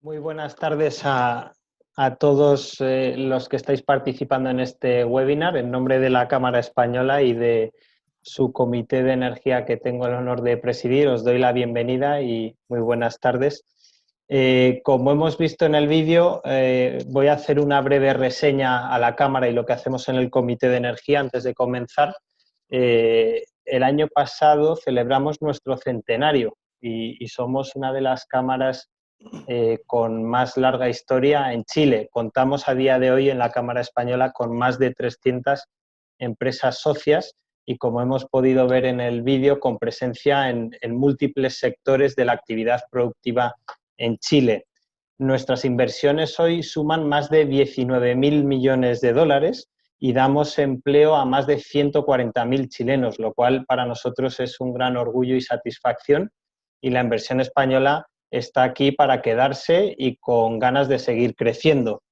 Muy buenas tardes a todos los que estáis participando en este webinar. En nombre de la Cámara Española y de su Comité de Energía que tengo el honor de presidir, os doy la bienvenida y muy buenas tardes. Como hemos visto en el vídeo, voy a hacer una breve reseña a la Cámara y lo que hacemos en el Comité de Energía antes de comenzar. El año pasado celebramos nuestro centenario y somos una de las cámaras con más larga historia en Chile. Contamos a día de hoy en la Cámara Española con más de 300 empresas socias y, como hemos podido ver en el vídeo, con presencia en múltiples sectores de la actividad productiva en Chile. Nuestras inversiones hoy suman más de 19.000 millones de dólares y damos empleo a más de 140.000 chilenos, lo cual para nosotros es un gran orgullo y satisfacción, y la inversión española está aquí para quedarse y con ganas de seguir creciendo.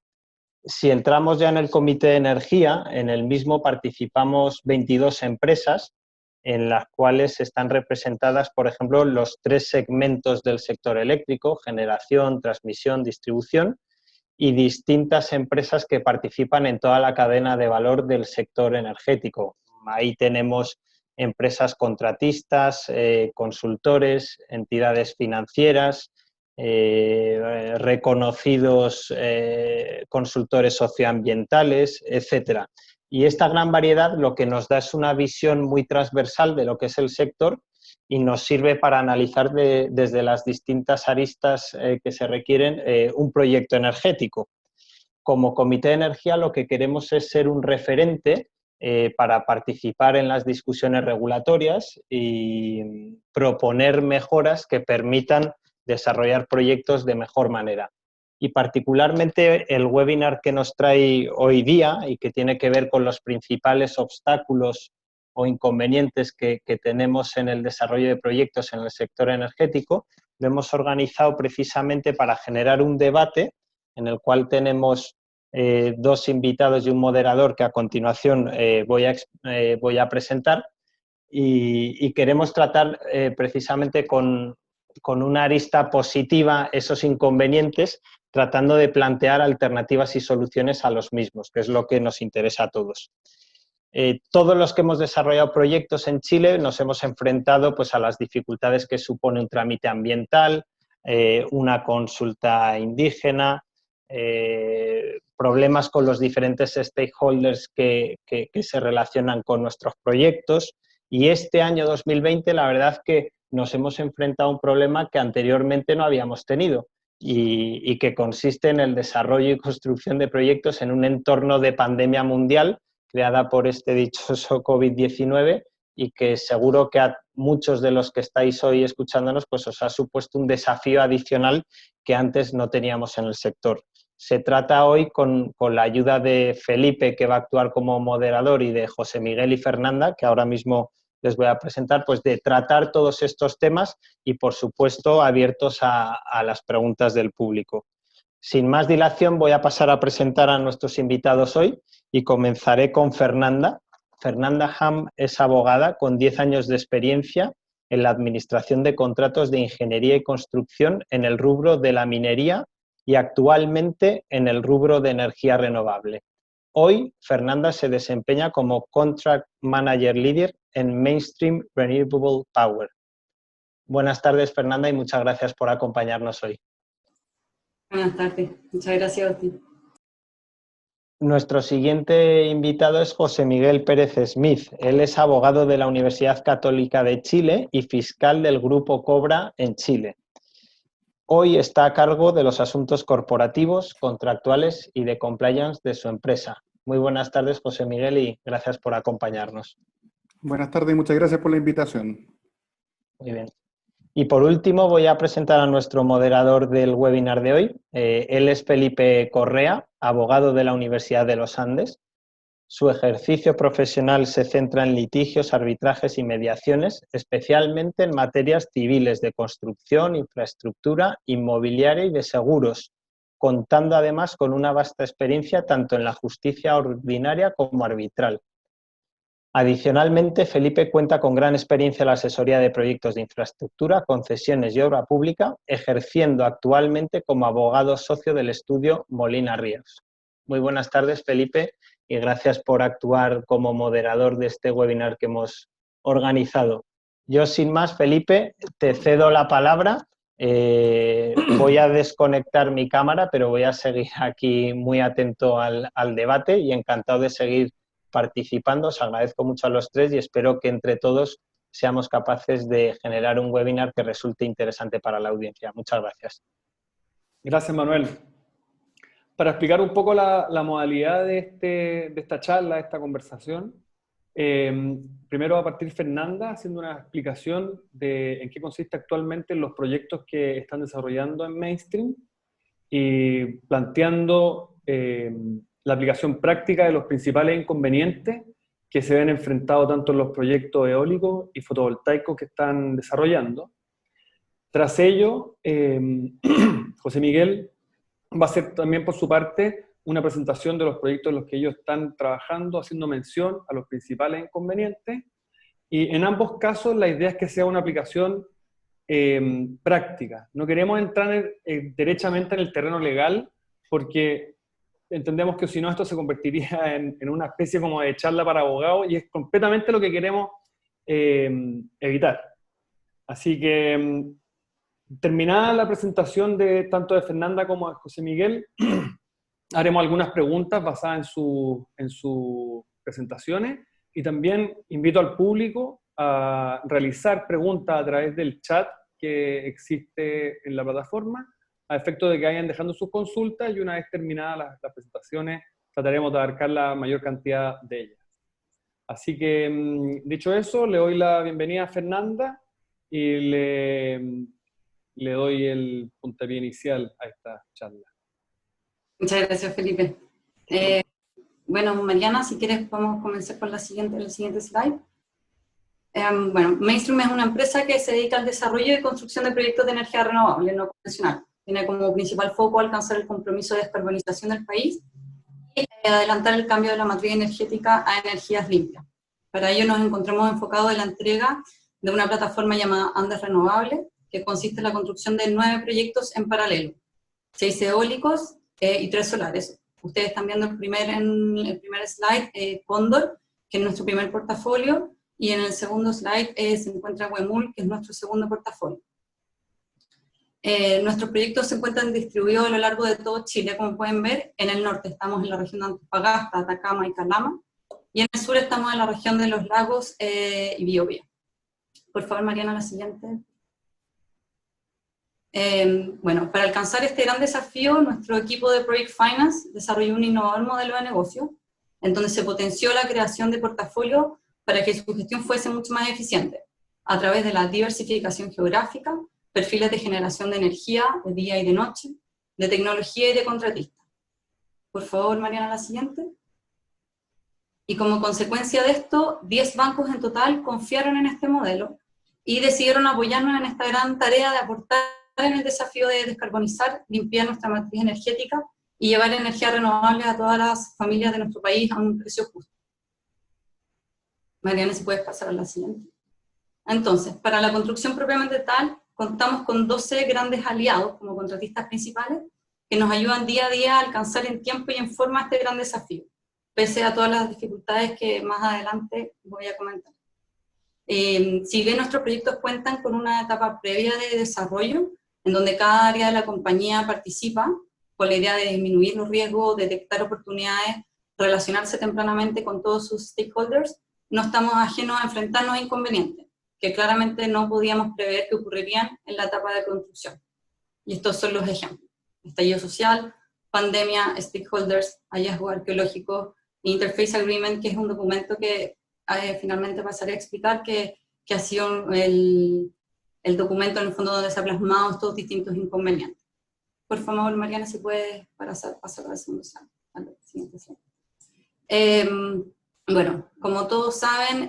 Si entramos ya en el Comité de Energía, en el mismo participamos 22 empresas en las cuales están representadas, por ejemplo, los 3 segmentos del sector eléctrico: generación, transmisión, distribución, y distintas empresas que participan en toda la cadena de valor del sector energético. Ahí tenemos empresas contratistas, consultores, entidades financieras, reconocidos consultores socioambientales, etcétera. Y esta gran variedad lo que nos da es una visión muy transversal de lo que es el sector y nos sirve para analizar desde las distintas aristas que se requieren un proyecto energético. Como Comité de Energía lo que queremos es ser un referente para participar en las discusiones regulatorias y proponer mejoras que permitan desarrollar proyectos de mejor manera. Y particularmente el webinar que nos trae hoy día y que tiene que ver con los principales obstáculos o inconvenientes que tenemos en el desarrollo de proyectos en el sector energético, lo hemos organizado precisamente para generar un debate en el cual tenemos 2 invitados y un moderador que a continuación voy a presentar, y queremos tratar precisamente con una arista positiva esos inconvenientes, tratando de plantear alternativas y soluciones a los mismos, que es lo que nos interesa a todos. Todos los que hemos desarrollado proyectos en Chile nos hemos enfrentado pues, a las dificultades que supone un trámite ambiental, una consulta indígena, problemas con los diferentes stakeholders que se relacionan con nuestros proyectos. Y este año 2020 la verdad que nos hemos enfrentado a un problema que anteriormente no habíamos tenido y que consiste en el desarrollo y construcción de proyectos en un entorno de pandemia mundial creada por este dichoso COVID-19, y que seguro que a muchos de los que estáis hoy escuchándonos pues os ha supuesto un desafío adicional que antes no teníamos en el sector. Se trata hoy, con la ayuda de Felipe, que va a actuar como moderador, y de José Miguel y Fernanda, que ahora mismo les voy a presentar, pues de tratar todos estos temas y, por supuesto, abiertos a las preguntas del público. Sin más dilación, voy a pasar a presentar a nuestros invitados hoy y comenzaré con Fernanda. Fernanda Ham es abogada con 10 años de experiencia en la administración de contratos de ingeniería y construcción en el rubro de la minería y actualmente en el rubro de energía renovable. Hoy, Fernanda se desempeña como Contract Manager Líder en Mainstream Renewable Power. Buenas tardes, Fernanda, y muchas gracias por acompañarnos hoy. Buenas tardes, muchas gracias a usted. Nuestro siguiente invitado es José Miguel Pérez Smith. Él es abogado de la Universidad Católica de Chile y fiscal del Grupo Cobra en Chile. Hoy está a cargo de los asuntos corporativos, contractuales y de compliance de su empresa. Muy buenas tardes, José Miguel, y gracias por acompañarnos. Buenas tardes y muchas gracias por la invitación. Muy bien. Y por último voy a presentar a nuestro moderador del webinar de hoy. Él es Felipe Correa, abogado de la Universidad de los Andes. Su ejercicio profesional se centra en litigios, arbitrajes y mediaciones, especialmente en materias civiles de construcción, infraestructura, inmobiliaria y de seguros, contando además con una vasta experiencia tanto en la justicia ordinaria como arbitral. Adicionalmente, Felipe cuenta con gran experiencia en la asesoría de proyectos de infraestructura, concesiones y obra pública, ejerciendo actualmente como abogado socio del estudio Molina Ríos. Muy buenas tardes, Felipe, y gracias por actuar como moderador de este webinar que hemos organizado. Yo, sin más, Felipe, te cedo la palabra. Voy a desconectar mi cámara, pero voy a seguir aquí muy atento al debate y encantado de seguir participando. Os agradezco mucho a los tres y espero que entre todos seamos capaces de generar un webinar que resulte interesante para la audiencia. Muchas gracias. Gracias, Manuel. Para explicar un poco la modalidad de esta charla, de esta conversación, primero va a partir Fernanda haciendo una explicación de en qué consiste actualmente los proyectos que están desarrollando en Mainstream y planteando la aplicación práctica de los principales inconvenientes que se ven enfrentados tanto en los proyectos eólicos y fotovoltaicos que están desarrollando. Tras ello, José Miguel va a hacer también por su parte una presentación de los proyectos en los que ellos están trabajando, haciendo mención a los principales inconvenientes. Y en ambos casos la idea es que sea una aplicación práctica. No queremos entrar derechamente en el terreno legal porque entendemos que si no esto se convertiría en una especie como de charla para abogados y es completamente lo que queremos evitar. Así que terminada la presentación tanto de Fernanda como de José Miguel, haremos algunas preguntas basadas en sus presentaciones y también invito al público a realizar preguntas a través del chat que existe en la plataforma, a efecto de que vayan dejando sus consultas y una vez terminadas las presentaciones trataremos de abarcar la mayor cantidad de ellas. Así que, dicho eso, le doy la bienvenida a Fernanda y le doy el puntapié inicial a esta charla. Muchas gracias, Felipe. Bueno, Mariana, si quieres podemos comenzar con el siguiente slide. Bueno, Mainstream es una empresa que se dedica al desarrollo y construcción de proyectos de energía renovable no convencional. Tiene como principal foco alcanzar el compromiso de descarbonización del país y adelantar el cambio de la matriz energética a energías limpias. Para ello nos encontramos enfocados en la entrega de una plataforma llamada Andes Renovables, que consiste en la construcción de 9 proyectos en paralelo, 6 eólicos y 3 solares. Ustedes están viendo en el primer slide Cóndor, que es nuestro primer portafolio, y en el segundo slide se encuentra Huemul, que es nuestro segundo portafolio. Nuestros proyectos se encuentran distribuidos a lo largo de todo Chile, como pueden ver. En el norte estamos en la región de Antofagasta, Atacama y Calama, y en el sur estamos en la región de los lagos y Biobío. Por favor, Mariana, la siguiente. Bueno, para alcanzar este gran desafío, nuestro equipo de Project Finance desarrolló un innovador modelo de negocio, en donde se potenció la creación de portafolios para que su gestión fuese mucho más eficiente, a través de la diversificación geográfica, perfiles de generación de energía de día y de noche, de tecnología y de contratistas. Por favor, Mariana, la siguiente. Y como consecuencia de esto, 10 bancos en total confiaron en este modelo y decidieron apoyarnos en esta gran tarea de aportar en el desafío de descarbonizar, limpiar nuestra matriz energética y llevar energía renovable a todas las familias de nuestro país a un precio justo. Mariana, si puedes pasar a la siguiente. Entonces, para la construcción propiamente tal, contamos con 12 grandes aliados como contratistas principales que nos ayudan día a día a alcanzar en tiempo y en forma este gran desafío, pese a todas las dificultades que más adelante voy a comentar. Si bien nuestros proyectos cuentan con una etapa previa de desarrollo, en donde cada área de la compañía participa, con la idea de disminuir los riesgos, detectar oportunidades, relacionarse tempranamente con todos sus stakeholders, no estamos ajenos a enfrentarnos a inconvenientes, que claramente no podíamos prever que ocurrirían en la etapa de construcción. Y estos son los ejemplos: estallido social, pandemia, stakeholders, hallazgo arqueológico, Interface Agreement, que es un documento que finalmente pasaré a explicar, que ha sido el documento en el fondo donde se ha plasmado estos distintos inconvenientes. Por favor, Mariana, si puedes pasar al segundo slide, al siguiente slide. Bueno, como todos saben,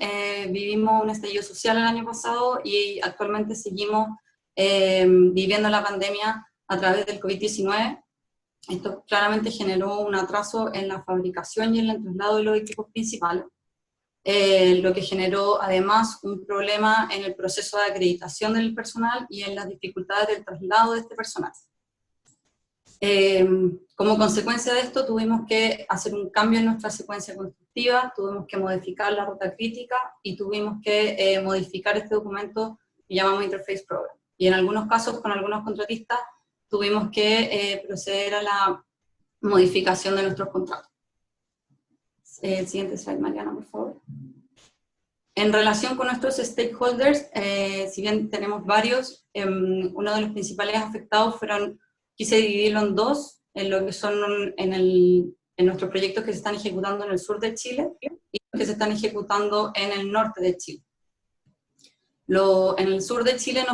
vivimos un estallido social el año pasado y actualmente seguimos viviendo la pandemia a través del COVID-19. Esto claramente generó un atraso en la fabricación y en el traslado de los equipos principales. lo que generó además un problema en el proceso de acreditación del personal y en las dificultades del traslado de este personal. Como consecuencia de esto tuvimos que hacer un cambio en nuestra secuencia constructiva, tuvimos que modificar la ruta crítica y tuvimos que modificar este documento que llamamos Interface Program. Y en algunos casos, con algunos contratistas, tuvimos que proceder a la modificación de nuestros contratos. El siguiente slide, Mariana, por favor. En relación con nuestros stakeholders, si bien tenemos varios, uno de los principales afectados quise dividirlo en dos, en lo que son en nuestros proyectos que se están ejecutando en el sur de Chile y los que se están ejecutando en el norte de Chile. En el sur de Chile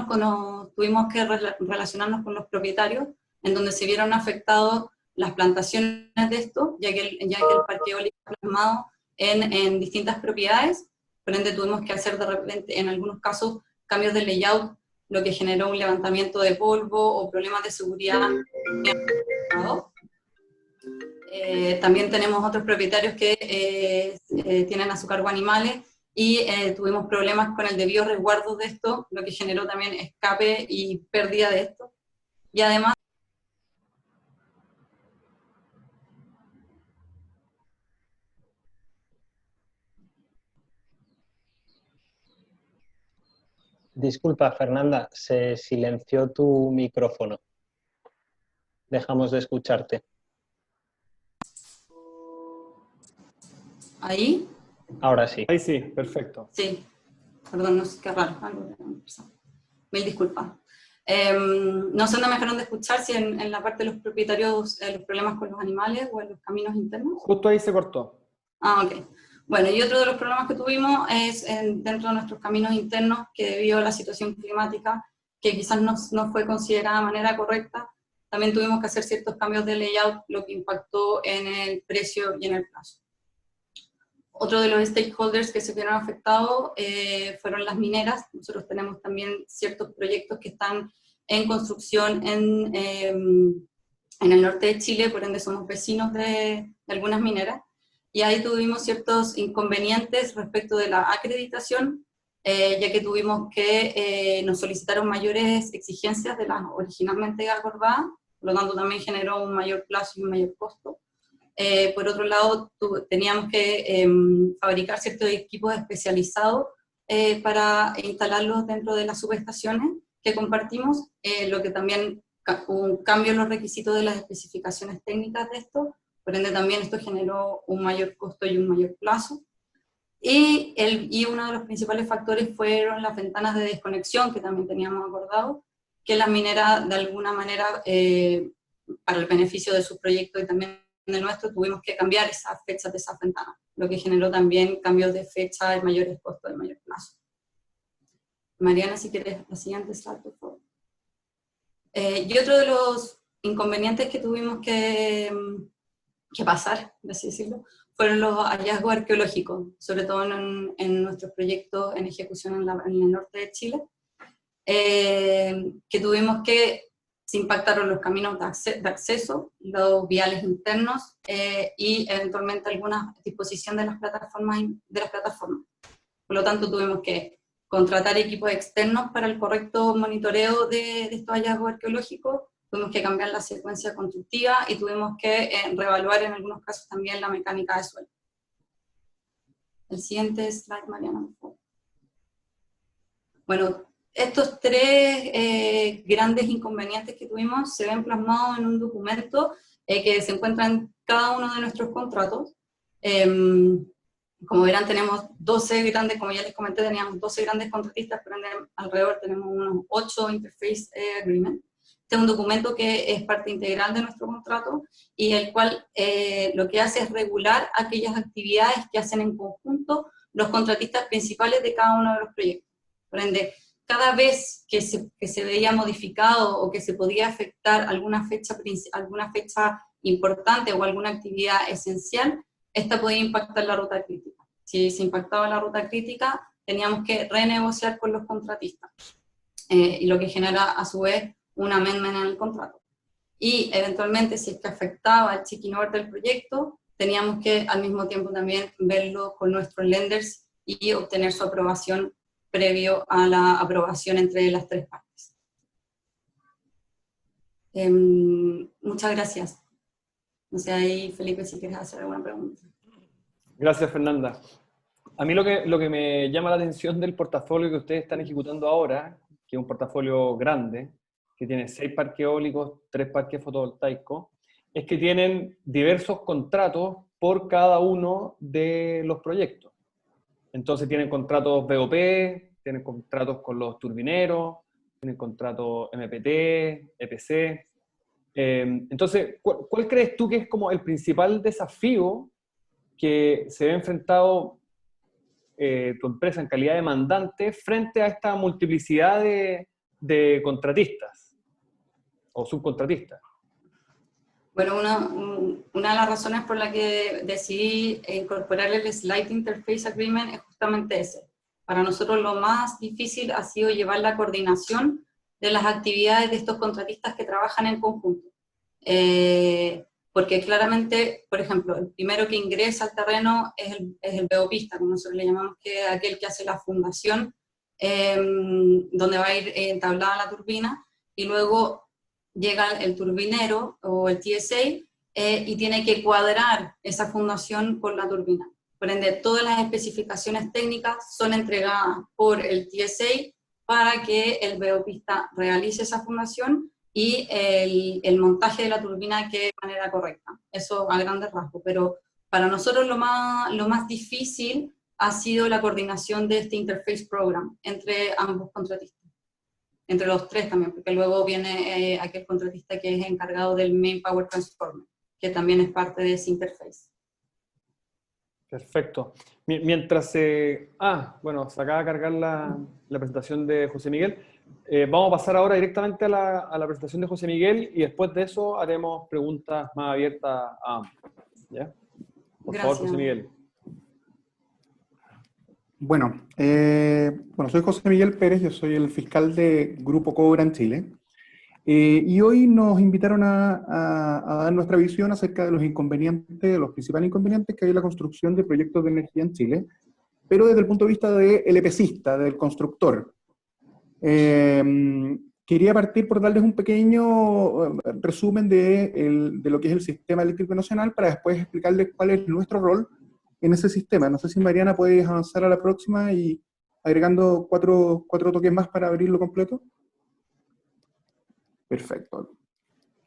tuvimos que relacionarnos con los propietarios, en donde se vieron afectados las plantaciones de esto, ya que el parque eólico está plasmado en distintas propiedades, por ende tuvimos que hacer de repente, en algunos casos, cambios de layout, lo que generó un levantamiento de polvo o problemas de seguridad. También tenemos otros propietarios que tienen a su cargo animales, y tuvimos problemas con el debido resguardo de esto, lo que generó también escape y pérdida de esto. Y además, Disculpa, Fernanda, se silenció tu micrófono. Dejamos de escucharte. ¿ahí? Ahora sí. Ahí sí, perfecto. Sí, perdón, no sé qué raro, mil disculpas. No sé dónde me dejaron de escuchar, si en la parte de los propietarios, los problemas con los animales o en los caminos internos. Justo ahí se cortó. Ah, ok. Bueno, y otro de los problemas que tuvimos es dentro de nuestros caminos internos, que debido a la situación climática, que quizás no fue considerada de manera correcta, también tuvimos que hacer ciertos cambios de layout, lo que impactó en el precio y en el plazo. Otro de los stakeholders que se vieron afectados fueron las mineras. Nosotros tenemos también ciertos proyectos que están en construcción en el norte de Chile, por ende somos vecinos de algunas mineras, y ahí tuvimos ciertos inconvenientes respecto de la acreditación, ya que tuvimos que nos solicitaron mayores exigencias de las originalmente acordadas, por lo tanto también generó un mayor plazo y un mayor costo. Por otro lado, teníamos que fabricar ciertos equipos especializados para instalarlos dentro de las subestaciones que compartimos, lo que también hubo un cambio en los requisitos de las especificaciones técnicas de esto, por ende también esto generó un mayor costo y un mayor plazo. Y uno de los principales factores fueron las ventanas de desconexión, que también teníamos acordado, que las mineras de alguna manera, para el beneficio de su proyecto y también de nuestro, tuvimos que cambiar esas fechas de esas ventanas, lo que generó también cambios de fecha, mayores costos y mayor plazo. Mariana, si quieres la siguiente slide, por favor. Y otro de los inconvenientes que tuvimos que pasar, por así decirlo, fueron los hallazgos arqueológicos, sobre todo en nuestros proyectos en ejecución en el norte de Chile, que tuvimos que se impactaron los caminos de acceso, los viales internos y eventualmente alguna disposición de las plataformas. Por lo tanto, tuvimos que contratar equipos externos para el correcto monitoreo de estos hallazgos arqueológicos, tuvimos que cambiar la secuencia constructiva y tuvimos que reevaluar en algunos casos también la mecánica de suelo. El siguiente slide, Mariana, por favor. Bueno, estos tres grandes inconvenientes que tuvimos se ven plasmados en un documento que se encuentra en cada uno de nuestros contratos. Como verán, tenemos 12 grandes, como ya les comenté, teníamos 12 grandes contratistas, pero alrededor tenemos unos 8 Interface Agreement. Este es un documento que es parte integral de nuestro contrato y el cual lo que hace es regular aquellas actividades que hacen en conjunto los contratistas principales de cada uno de los proyectos. Por ende, cada vez que se veía modificado o que se podía afectar alguna fecha importante o alguna actividad esencial, esta podía impactar la ruta crítica. Si se impactaba la ruta crítica, teníamos que renegociar con los contratistas, y lo que genera a su vez un amendment en el contrato. Y eventualmente, si es que afectaba el checking over del proyecto, teníamos que al mismo tiempo también verlo con nuestros lenders y obtener su aprobación previo a la aprobación entre las tres partes. Muchas gracias. No sé, ahí Felipe, si quieres hacer alguna pregunta. Gracias, Fernanda. A mí lo que me llama la atención del portafolio que ustedes están ejecutando ahora, que es un portafolio grande, que tiene 6 parques eólicos, 3 parques fotovoltaicos, es que tienen diversos contratos por cada uno de los proyectos. Entonces tienen contratos BOP, tienen contratos con los turbineros, tienen contratos MPT, EPC. Entonces, ¿cuál crees tú que es como el principal desafío que se ve enfrentado tu empresa en calidad de mandante frente a esta multiplicidad de contratistas o subcontratistas? Bueno, una de las razones por la que decidí incorporar el Slide Interface Agreement es justamente ese. Para nosotros lo más difícil ha sido llevar la coordinación de las actividades de estos contratistas que trabajan en conjunto. Porque claramente, por ejemplo, el primero que ingresa al terreno es el BOPista, como nosotros le llamamos, que es aquel que hace la fundación, donde va a ir entablada la turbina, y luego llega el turbinero o el TSA y tiene que cuadrar esa fundación con la turbina. Por ende, todas las especificaciones técnicas son entregadas por el TSA para que el BOPista realice esa fundación y el montaje de la turbina quede de manera correcta. Eso a grandes rasgos, pero para nosotros lo más difícil ha sido la coordinación de este Interface Program entre ambos contratistas. Entre los tres también, porque luego viene aquel contratista que es encargado del Main Power Transformer, que también es parte de ese interface. Perfecto. Mientras bueno, se acaba de cargar la presentación de José Miguel, vamos a pasar ahora directamente a la presentación de José Miguel y después de eso haremos preguntas más abiertas a ambos. ¿Ya? Por favor, José Miguel. Bueno, soy José Miguel Pérez, yo soy el fiscal de Grupo Cobra en Chile. Y hoy nos invitaron a dar nuestra visión acerca de los inconvenientes, los principales inconvenientes que hay en la construcción de proyectos de energía en Chile, pero desde el punto de vista del EPCista, del constructor. Quería partir por darles un pequeño resumen de lo que es el Sistema Eléctrico Nacional para después explicarles cuál es nuestro rol en ese sistema. No sé si Mariana puedes avanzar a la próxima y agregando cuatro toques más para abrirlo completo. Perfecto.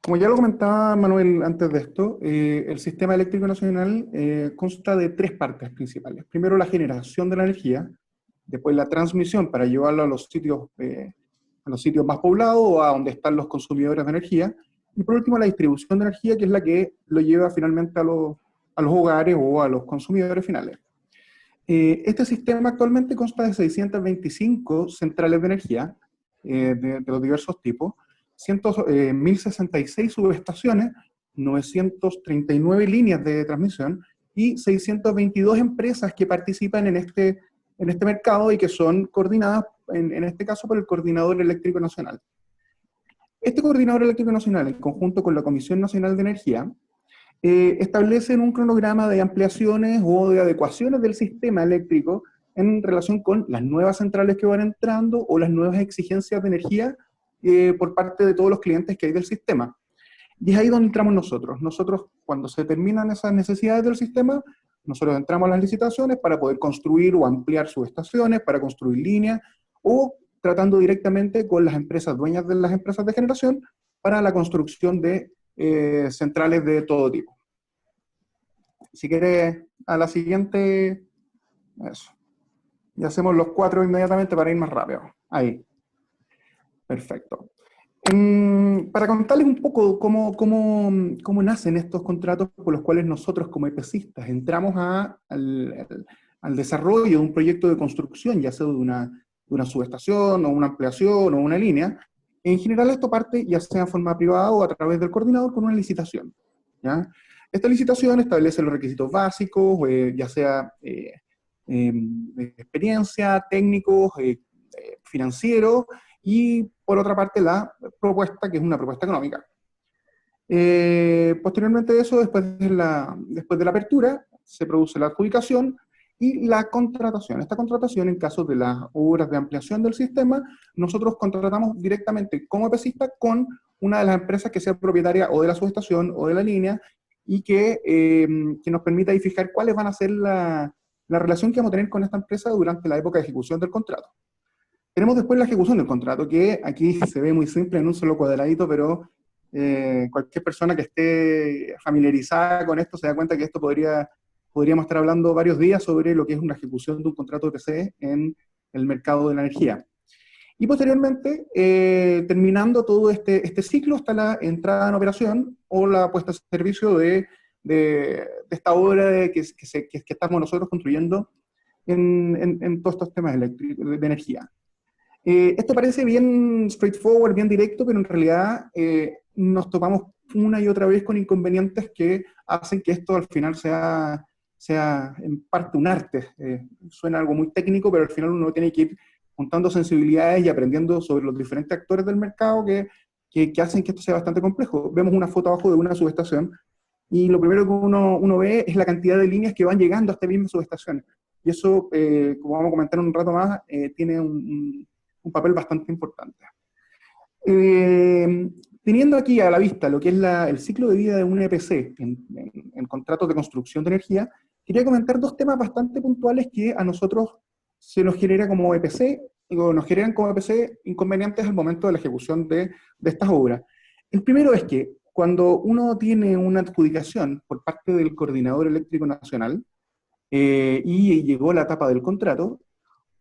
Como ya lo comentaba Manuel antes de esto, el Sistema Eléctrico Nacional consta de 3 partes principales. Primero la generación de la energía, después la transmisión para llevarlo a los sitios más poblados o a donde están los consumidores de energía, y por último la distribución de energía, que es la que lo lleva finalmente a los hogares o a los consumidores finales. Este sistema actualmente consta de 625 centrales de energía de los diversos tipos, 1.066 subestaciones, 939 líneas de transmisión y 622 empresas que participan en este mercado y que son coordinadas, en este caso, por el Coordinador Eléctrico Nacional. Este Coordinador Eléctrico Nacional, en conjunto con la Comisión Nacional de Energía, establecen un cronograma de ampliaciones o de adecuaciones del sistema eléctrico en relación con las nuevas centrales que van entrando o las nuevas exigencias de energía por parte de todos los clientes que hay del sistema. Y es ahí donde entramos nosotros. Nosotros, cuando se terminan esas necesidades del sistema, nosotros entramos a las licitaciones para poder construir o ampliar subestaciones, para construir líneas, o tratando directamente con las empresas dueñas de las empresas de generación para la construcción de centrales de todo tipo. Si quieres, a la siguiente, eso. Y hacemos los 4 inmediatamente para ir más rápido. Ahí. Perfecto. Para contarles un poco cómo nacen estos contratos por los cuales nosotros como EPCistas entramos al desarrollo de un proyecto de construcción, ya sea de una subestación, o una ampliación, o una línea. En general esto parte ya sea en forma privada o a través del coordinador con una licitación, ¿ya? Esta licitación establece los requisitos básicos, ya sea experiencia, técnicos, financieros, y por otra parte la propuesta, que es una propuesta económica. Posteriormente de eso, después de la apertura, se produce la adjudicación, y la contratación. Esta contratación, en caso de las obras de ampliación del sistema, nosotros contratamos directamente como EPCista con una de las empresas que sea propietaria o de la subestación o de la línea, y que nos permita ahí fijar cuáles van a ser la relación que vamos a tener con esta empresa durante la época de ejecución del contrato. Tenemos después la ejecución del contrato, que aquí se ve muy simple en un solo cuadradito, pero cualquier persona que esté familiarizada con esto se da cuenta que esto podríamos estar hablando varios días sobre lo que es una ejecución de un contrato de EPC en el mercado de la energía. Y posteriormente, terminando todo este ciclo, está la entrada en operación o la puesta en servicio de esta obra que estamos nosotros construyendo en todos estos temas de energía. Esto parece bien straightforward, bien directo, pero en realidad nos topamos una y otra vez con inconvenientes que hacen que esto al final sea en parte un arte. Suena algo muy técnico, pero al final uno tiene que ir juntando sensibilidades y aprendiendo sobre los diferentes actores del mercado que hacen que esto sea bastante complejo. Vemos una foto abajo de una subestación, y lo primero que uno ve es la cantidad de líneas que van llegando a esta misma subestación. Y eso, como vamos a comentar en un rato más, tiene un papel bastante importante. Teniendo aquí a la vista lo que es el ciclo de vida de un EPC en contratos de construcción de energía, quería comentar dos temas bastante puntuales que a nosotros se nos genera como EPC, o nos generan como EPC inconvenientes al momento de la ejecución de estas obras. El primero es que cuando uno tiene una adjudicación por parte del Coordinador Eléctrico Nacional y llegó la etapa del contrato,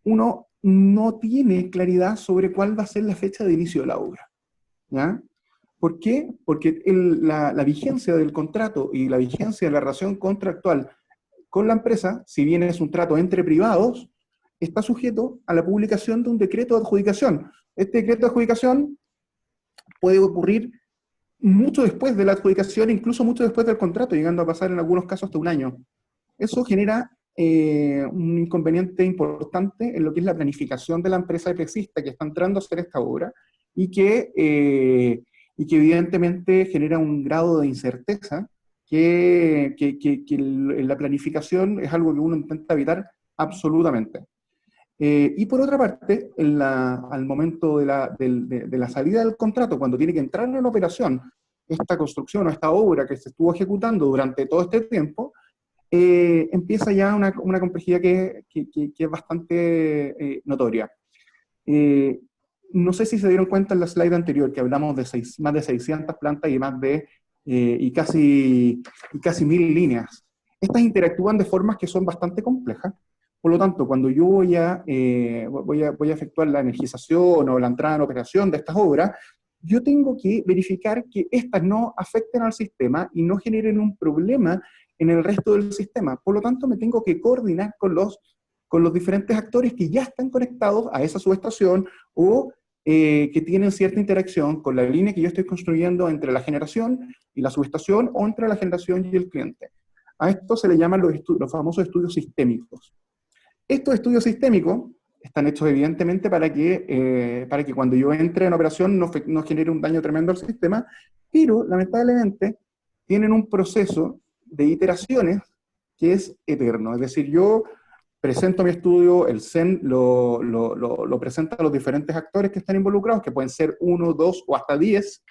uno no tiene claridad sobre cuál va a ser la fecha de inicio de la obra, ¿ya? ¿Por qué? Porque la vigencia del contrato y la vigencia de la relación contractual con la empresa, si bien es un trato entre privados, está sujeto a la publicación de un decreto de adjudicación. Este decreto de adjudicación puede ocurrir mucho después de la adjudicación, incluso mucho después del contrato, llegando a pasar en algunos casos hasta un año. Eso genera un inconveniente importante en lo que es la planificación de la empresa EPCista que está entrando a hacer esta obra, y que evidentemente genera un grado de incerteza que en la planificación es algo que uno intenta evitar absolutamente. Y por otra parte, al momento de la salida del contrato, cuando tiene que entrar en operación esta construcción o esta obra que se estuvo ejecutando durante todo este tiempo, empieza ya una complejidad que es bastante notoria. No sé si se dieron cuenta en la slide anterior que hablamos de más de 600 plantas y casi 1000 líneas. Estas interactúan de formas que son bastante complejas. Por lo tanto, cuando yo voy a efectuar la energización o la entrada en operación de estas obras, yo tengo que verificar que estas no afecten al sistema y no generen un problema en el resto del sistema. Por lo tanto, me tengo que coordinar con los diferentes actores que ya están conectados a esa subestación o que tienen cierta interacción con la línea que yo estoy construyendo entre la generación y la subestación, o entre la generación y el cliente. A esto se le llaman los famosos estudios sistémicos. Estos estudios sistémicos están hechos evidentemente para que cuando yo entre en operación no genere un daño tremendo al sistema, pero lamentablemente tienen un proceso de iteraciones que es eterno. Es decir, yo presento mi estudio, el CEN lo presenta a los diferentes actores que están involucrados, que pueden ser 1, 2 o hasta 10,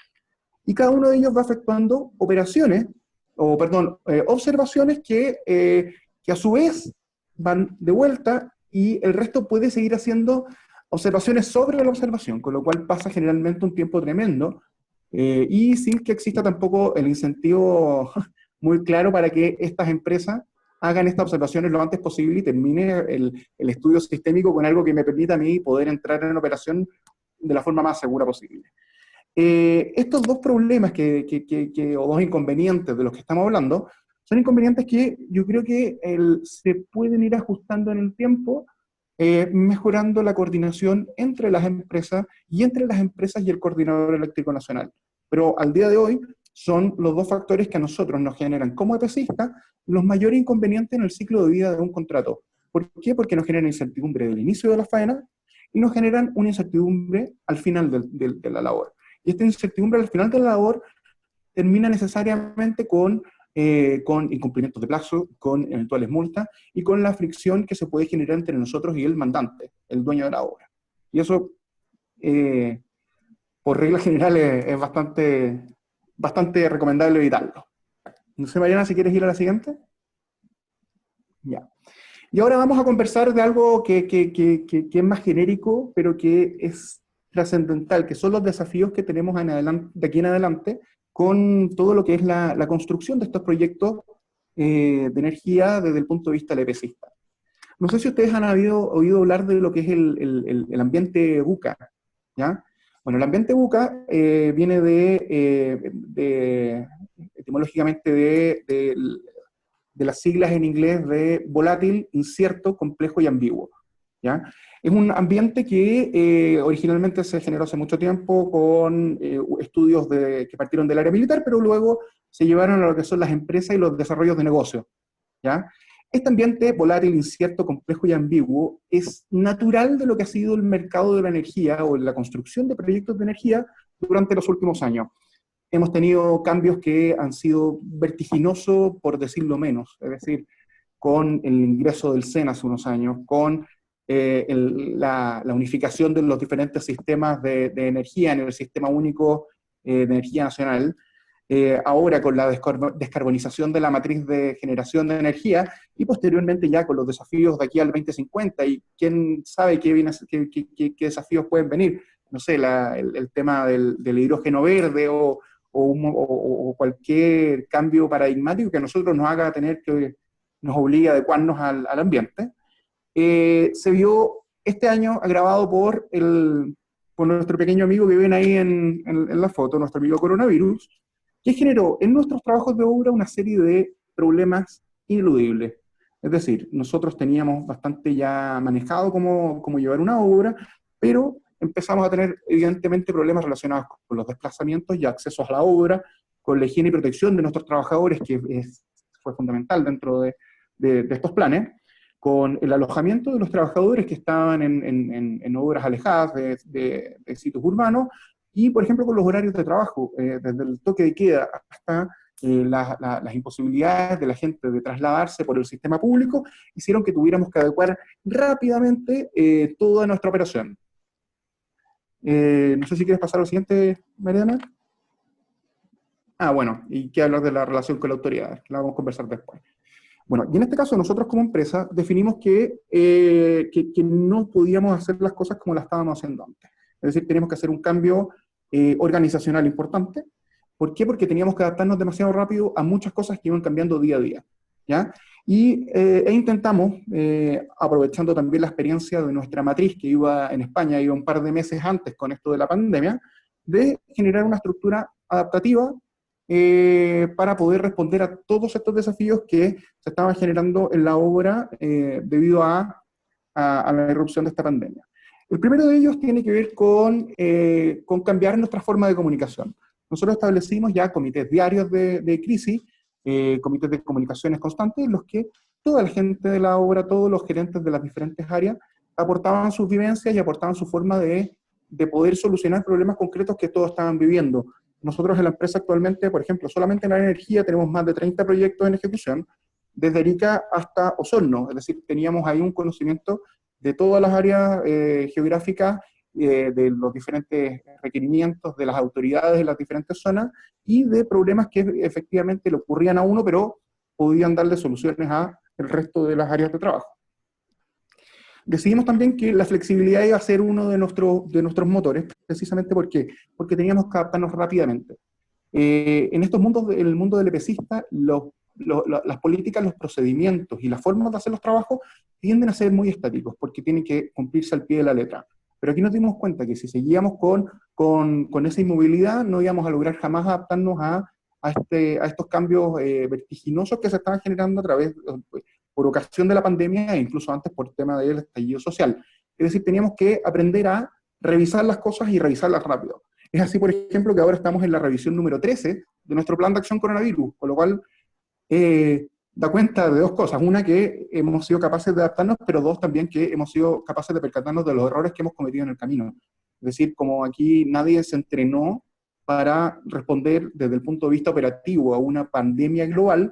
y cada uno de ellos va efectuando observaciones que a su vez van de vuelta, y el resto puede seguir haciendo observaciones sobre la observación, con lo cual pasa generalmente un tiempo tremendo, y sin que exista tampoco el incentivo muy claro para que estas empresas hagan estas observaciones lo antes posible y termine el estudio sistémico con algo que me permita a mí poder entrar en operación de la forma más segura posible. Estos dos problemas o dos inconvenientes de los que estamos hablando son inconvenientes que yo creo que se pueden ir ajustando en el tiempo, mejorando la coordinación entre las empresas y el Coordinador Eléctrico Nacional. Pero al día de hoy son los dos factores que a nosotros nos generan como EPCistas los mayores inconvenientes en el ciclo de vida de un contrato. ¿Por qué? Porque nos generan incertidumbre del inicio de la faena y nos generan una incertidumbre al final de la labor. Y esta incertidumbre al final de la labor termina necesariamente con con incumplimientos de plazo, con eventuales multas y con la fricción que se puede generar entre nosotros y el mandante, el dueño de la obra. Y eso, por regla general, es bastante recomendable evitarlo. No sé, Mariana, si quieres ir a la siguiente. Ya. Y ahora vamos a conversar de algo que es más genérico, pero que es trascendental, que son los desafíos que tenemos de aquí en adelante con todo lo que es la construcción de estos proyectos de energía desde el punto de vista lepecista. No sé si ustedes han oído hablar de lo que es el ambiente VUCA, ¿ya? Bueno, el ambiente VUCA viene etimológicamente de las siglas en inglés de volátil, incierto, complejo y ambiguo, ¿ya? Es un ambiente que originalmente se generó hace mucho tiempo con estudios que partieron del área militar, pero luego se llevaron a lo que son las empresas y los desarrollos de negocio, ¿ya? Este ambiente volátil, incierto, complejo y ambiguo es natural de lo que ha sido el mercado de la energía o la construcción de proyectos de energía durante los últimos años. Hemos tenido cambios que han sido vertiginosos, por decirlo menos, es decir, con el ingreso del SEN hace unos años, con la unificación de los diferentes sistemas de energía en el Sistema Único de Energía Nacional, ahora con la descarbonización de la matriz de generación de energía, y posteriormente ya con los desafíos de aquí al 2050, y quién sabe qué desafíos pueden venir, no sé, el tema del hidrógeno verde o cualquier cambio paradigmático que a nosotros nos obligue a adecuarnos al ambiente. Se vio este año agravado por nuestro pequeño amigo que ven ahí en la foto, nuestro amigo coronavirus, que generó en nuestros trabajos de obra una serie de problemas ineludibles. Es decir, nosotros teníamos bastante ya manejado cómo llevar una obra, pero empezamos a tener evidentemente problemas relacionados con los desplazamientos y accesos a la obra, con la higiene y protección de nuestros trabajadores, que fue fundamental dentro de estos planes, con el alojamiento de los trabajadores que estaban en obras alejadas de sitios urbanos, y por ejemplo con los horarios de trabajo, desde el toque de queda hasta las imposibilidades de la gente de trasladarse por el sistema público, hicieron que tuviéramos que adecuar rápidamente toda nuestra operación. No sé si quieres pasar al siguiente, Mariana. Bueno, y qué hablar de la relación con la autoridad, que la vamos a conversar después. Bueno, y en este caso nosotros como empresa definimos que no podíamos hacer las cosas como las estábamos haciendo antes. Es decir, teníamos que hacer un cambio organizacional importante. ¿Por qué? Porque teníamos que adaptarnos demasiado rápido a muchas cosas que iban cambiando día a día, ¿ya? E intentamos, aprovechando también la experiencia de nuestra matriz que iba en España, iba un par de meses antes con esto de la pandemia, de generar una estructura adaptativa para poder responder a todos estos desafíos que se estaban generando en la obra debido a la irrupción de esta pandemia. El primero de ellos tiene que ver con cambiar nuestra forma de comunicación. Nosotros establecimos ya comités diarios de crisis, comités de comunicaciones constantes, en los que toda la gente de la obra, todos los gerentes de las diferentes áreas, aportaban sus vivencias y aportaban su forma de poder solucionar problemas concretos que todos estaban viviendo. Nosotros en la empresa actualmente, por ejemplo, solamente en la energía tenemos más de 30 proyectos en ejecución, desde Arica hasta Osorno, es decir, teníamos ahí un conocimiento de todas las áreas geográficas, de los diferentes requerimientos de las autoridades de las diferentes zonas y de problemas que efectivamente le ocurrían a uno, pero podían darle soluciones al resto de las áreas de trabajo. Decidimos también que la flexibilidad iba a ser uno de nuestros motores, precisamente porque teníamos que adaptarnos rápidamente. En estos mundos, en el mundo del EPCista, las políticas, los procedimientos y las formas de hacer los trabajos tienden a ser muy estáticos, porque tienen que cumplirse al pie de la letra. Pero aquí nos dimos cuenta que si seguíamos con esa inmovilidad, no íbamos a lograr jamás adaptarnos a estos cambios vertiginosos que se estaban generando a través, por ocasión de la pandemia e incluso antes por el tema del estallido social. Es decir, teníamos que aprender a revisar las cosas y revisarlas rápido. Es así, por ejemplo, que ahora estamos en la revisión número 13 de nuestro plan de acción coronavirus, con lo cual da cuenta de dos cosas. Una, que hemos sido capaces de adaptarnos, pero dos, también que hemos sido capaces de percatarnos de los errores que hemos cometido en el camino. Es decir, como aquí nadie se entrenó para responder desde el punto de vista operativo a una pandemia global,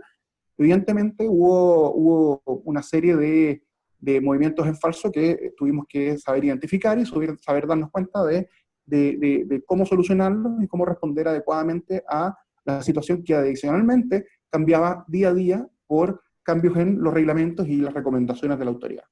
evidentemente hubo una serie de movimientos en falso que tuvimos que saber identificar y saber darnos cuenta de cómo solucionarlos y cómo responder adecuadamente a la situación que adicionalmente cambiaba día a día por cambios en los reglamentos y las recomendaciones de la autoridad.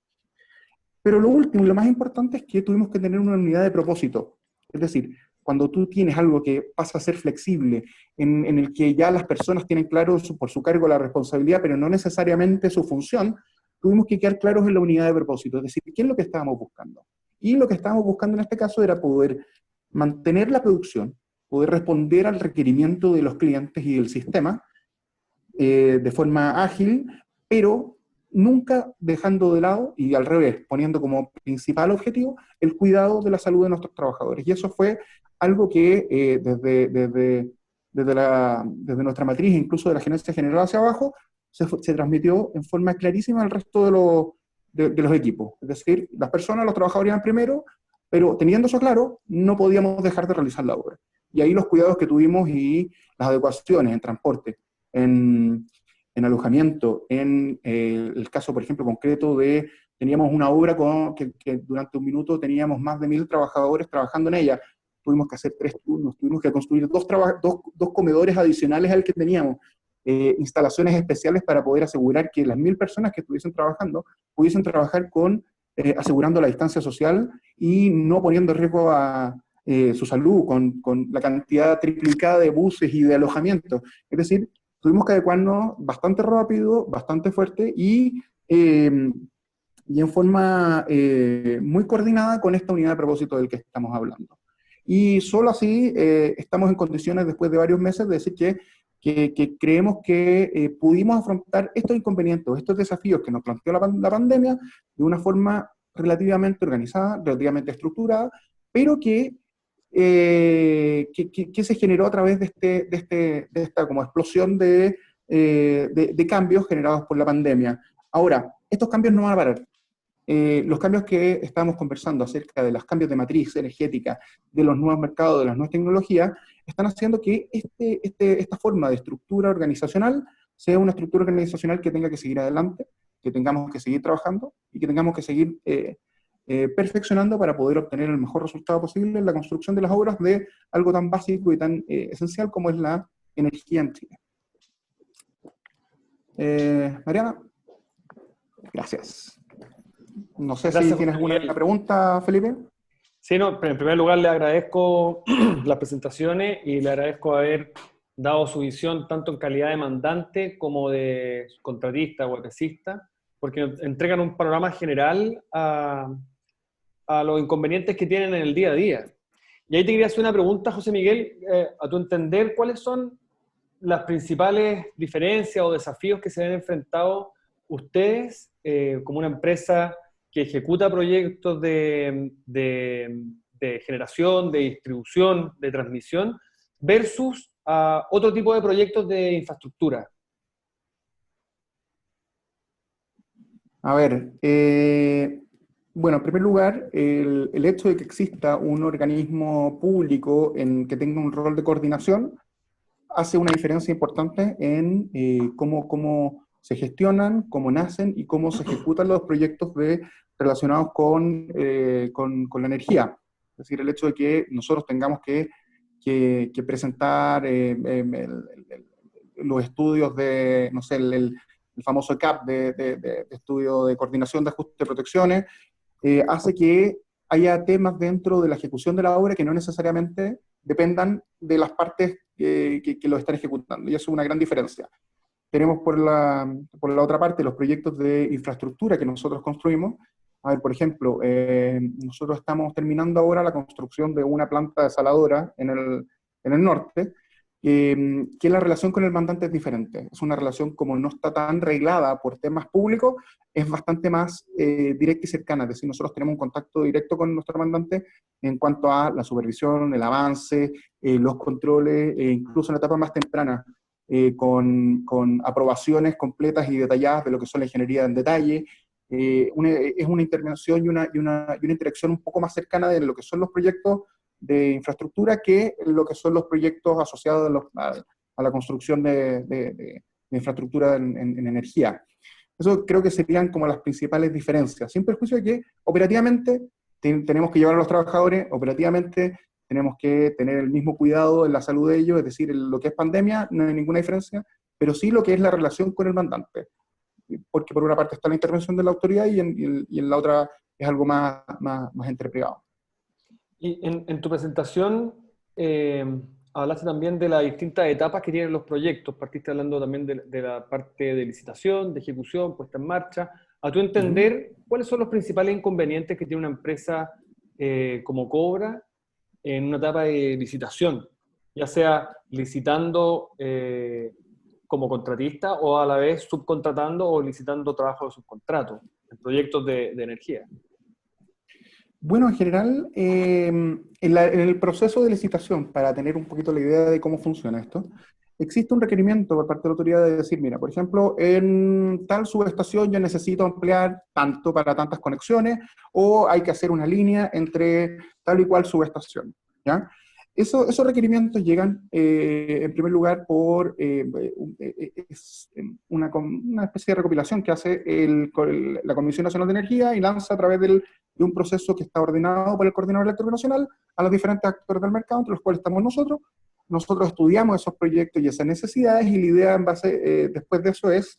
Pero lo último y lo más importante es que tuvimos que tener una unidad de propósito. Es decir, cuando tú tienes algo que pasa a ser flexible, en el que ya las personas tienen claro por su cargo la responsabilidad, pero no necesariamente su función, tuvimos que quedar claros en la unidad de propósito, es decir, ¿qué es lo que estábamos buscando? Y lo que estábamos buscando en este caso era poder mantener la producción, poder responder al requerimiento de los clientes y del sistema de forma ágil, pero nunca dejando de lado, y al revés, poniendo como principal objetivo el cuidado de la salud de nuestros trabajadores. Y eso fue algo que desde nuestra matriz, incluso de la gerencia general hacia abajo, se transmitió en forma clarísima al resto de los equipos. Es decir, las personas, los trabajadores iban primero, pero teniendo eso claro, no podíamos dejar de realizar la obra. Y ahí los cuidados que tuvimos y las adecuaciones en transporte, en alojamiento, en el caso, por ejemplo, concreto teníamos una obra que durante un minuto teníamos más de 1000 trabajadores trabajando en ella, tuvimos que hacer 3 turnos, tuvimos que construir dos comedores adicionales al que teníamos, instalaciones especiales para poder asegurar que las 1000 personas que estuviesen trabajando pudiesen trabajar asegurando la distancia social y no poniendo en riesgo a su salud con la cantidad triplicada de buses y de alojamientos. Es decir, tuvimos que adecuarnos bastante rápido, bastante fuerte y en forma muy coordinada con esta unidad de propósito del que estamos hablando. Y solo así estamos en condiciones, después de varios meses, de decir que creemos que pudimos afrontar estos inconvenientes, estos desafíos que nos planteó la pandemia de una forma relativamente organizada, relativamente estructurada, pero que se generó a través de esta como explosión de cambios generados por la pandemia. Ahora, estos cambios no van a parar. Los cambios que estamos conversando acerca de los cambios de matriz energética, de los nuevos mercados, de las nuevas tecnologías, están haciendo que esta forma de estructura organizacional sea una estructura organizacional que tenga que seguir adelante, que tengamos que seguir trabajando y que tengamos que seguir perfeccionando para poder obtener el mejor resultado posible en la construcción de las obras de algo tan básico y tan esencial como es la energía en Chile. Mariana, gracias. No sé si tienes alguna pregunta, Felipe. Sí, no, pero en primer lugar le agradezco las presentaciones y le agradezco haber dado su visión tanto en calidad de mandante como de contratista o EPCista, porque entregan un panorama general a los inconvenientes que tienen en el día a día. Y ahí te quería hacer una pregunta, José Miguel, a tu entender, ¿cuáles son las principales diferencias o desafíos que se han enfrentado ustedes como una empresa que ejecuta proyectos de generación, de distribución, de transmisión, versus a otro tipo de proyectos de infraestructura? A ver, bueno, en primer lugar, el hecho de que exista un organismo público que tenga un rol de coordinación hace una diferencia importante en cómo se gestionan, cómo nacen y cómo se ejecutan los proyectos relacionados con la energía. Es decir, el hecho de que nosotros tengamos que presentar los estudios de, no sé, el famoso CAP de estudio de coordinación de ajuste de protecciones, hace que haya temas dentro de la ejecución de la obra que no necesariamente dependan de las partes que lo están ejecutando, y eso es una gran diferencia. Tenemos por la otra parte los proyectos de infraestructura que nosotros construimos. A ver, por ejemplo, nosotros estamos terminando ahora la construcción de una planta desaladora en el norte, que la relación con el mandante es diferente. Es una relación, como no está tan reglada por temas públicos, es bastante más directa y cercana. Es decir, nosotros tenemos un contacto directo con nuestro mandante en cuanto a la supervisión, el avance, los controles, incluso en la etapa más temprana, con aprobaciones completas y detalladas de lo que son la ingeniería en detalle. Es una intervención y una interacción un poco más cercana de lo que son los proyectos de infraestructura que lo que son los proyectos asociados a la construcción de infraestructura en energía. Eso creo que serían como las principales diferencias, sin perjuicio de que operativamente tenemos que llevar a los trabajadores, operativamente tenemos que tener el mismo cuidado en la salud de ellos, es decir, en lo que es pandemia no hay ninguna diferencia, pero sí lo que es la relación con el mandante, porque por una parte está la intervención de la autoridad y en la otra es algo más entre privado. Y en tu presentación hablaste también de las distintas etapas que tienen los proyectos, partiste hablando también de la parte de licitación, de ejecución, puesta en marcha. A tu entender, ¿cuáles son los principales inconvenientes que tiene una empresa como Cobra en una etapa de licitación? Ya sea licitando como contratista o a la vez subcontratando o licitando trabajo de subcontrato en proyectos de energía. Bueno, en general, en el proceso de licitación, para tener un poquito la idea de cómo funciona esto, existe un requerimiento por parte de la autoridad de decir, mira, por ejemplo, en tal subestación yo necesito ampliar tanto para tantas conexiones, o hay que hacer una línea entre tal y cual subestación, ¿ya? Esos requerimientos llegan, en primer lugar, por una especie de recopilación que hace la Comisión Nacional de Energía y lanza a través de un proceso que está ordenado por el Coordinador Eléctrico Nacional a los diferentes actores del mercado, entre los cuales estamos nosotros. Nosotros estudiamos esos proyectos y esas necesidades, y la idea en base, después de eso es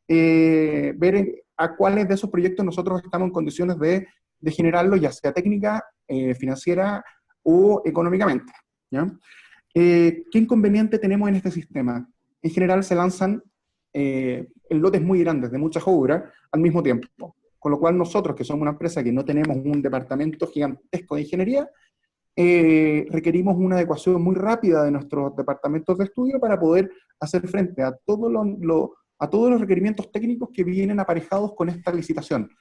ver a cuáles de esos proyectos nosotros estamos en condiciones de generarlos, ya sea técnica, financiera o económicamente, ¿ya? ¿Qué inconveniente tenemos en este sistema? En general se lanzan en lotes muy grandes de muchas obras al mismo tiempo, con lo cual nosotros, que somos una empresa que no tenemos un departamento gigantesco de ingeniería, requerimos una adecuación muy rápida de nuestros departamentos de estudio para poder hacer frente a todos los requerimientos técnicos que vienen aparejados con esta licitación.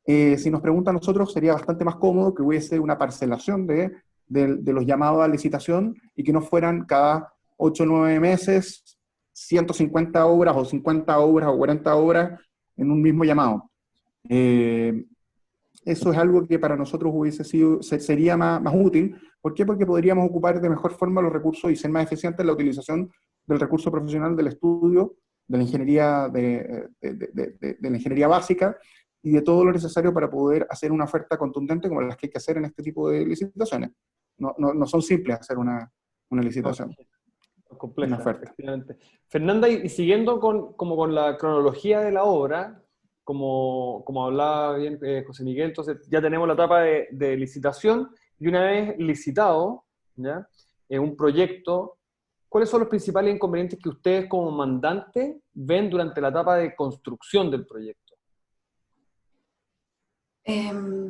Si nos preguntan a nosotros, sería bastante más cómodo que hubiese una parcelación de los llamados a licitación y que no fueran cada 8 o 9 meses 150 obras o 50 obras o 40 obras en un mismo llamado. Eso es algo que para nosotros sería más útil. ¿Por qué? Porque podríamos ocupar de mejor forma los recursos y ser más eficientes en la utilización del recurso profesional del estudio, de la ingeniería, de la ingeniería básica, y de todo lo necesario para poder hacer una oferta contundente como las que hay que hacer en este tipo de licitaciones. No son simples hacer una licitación. Compleja, una oferta. efectivamente. Fernanda, y siguiendo con la cronología de la obra, como hablaba bien José Miguel, entonces ya tenemos la etapa de licitación, y una vez licitado, ¿ya? En un proyecto, ¿cuáles son los principales inconvenientes que ustedes como mandante ven durante la etapa de construcción del proyecto?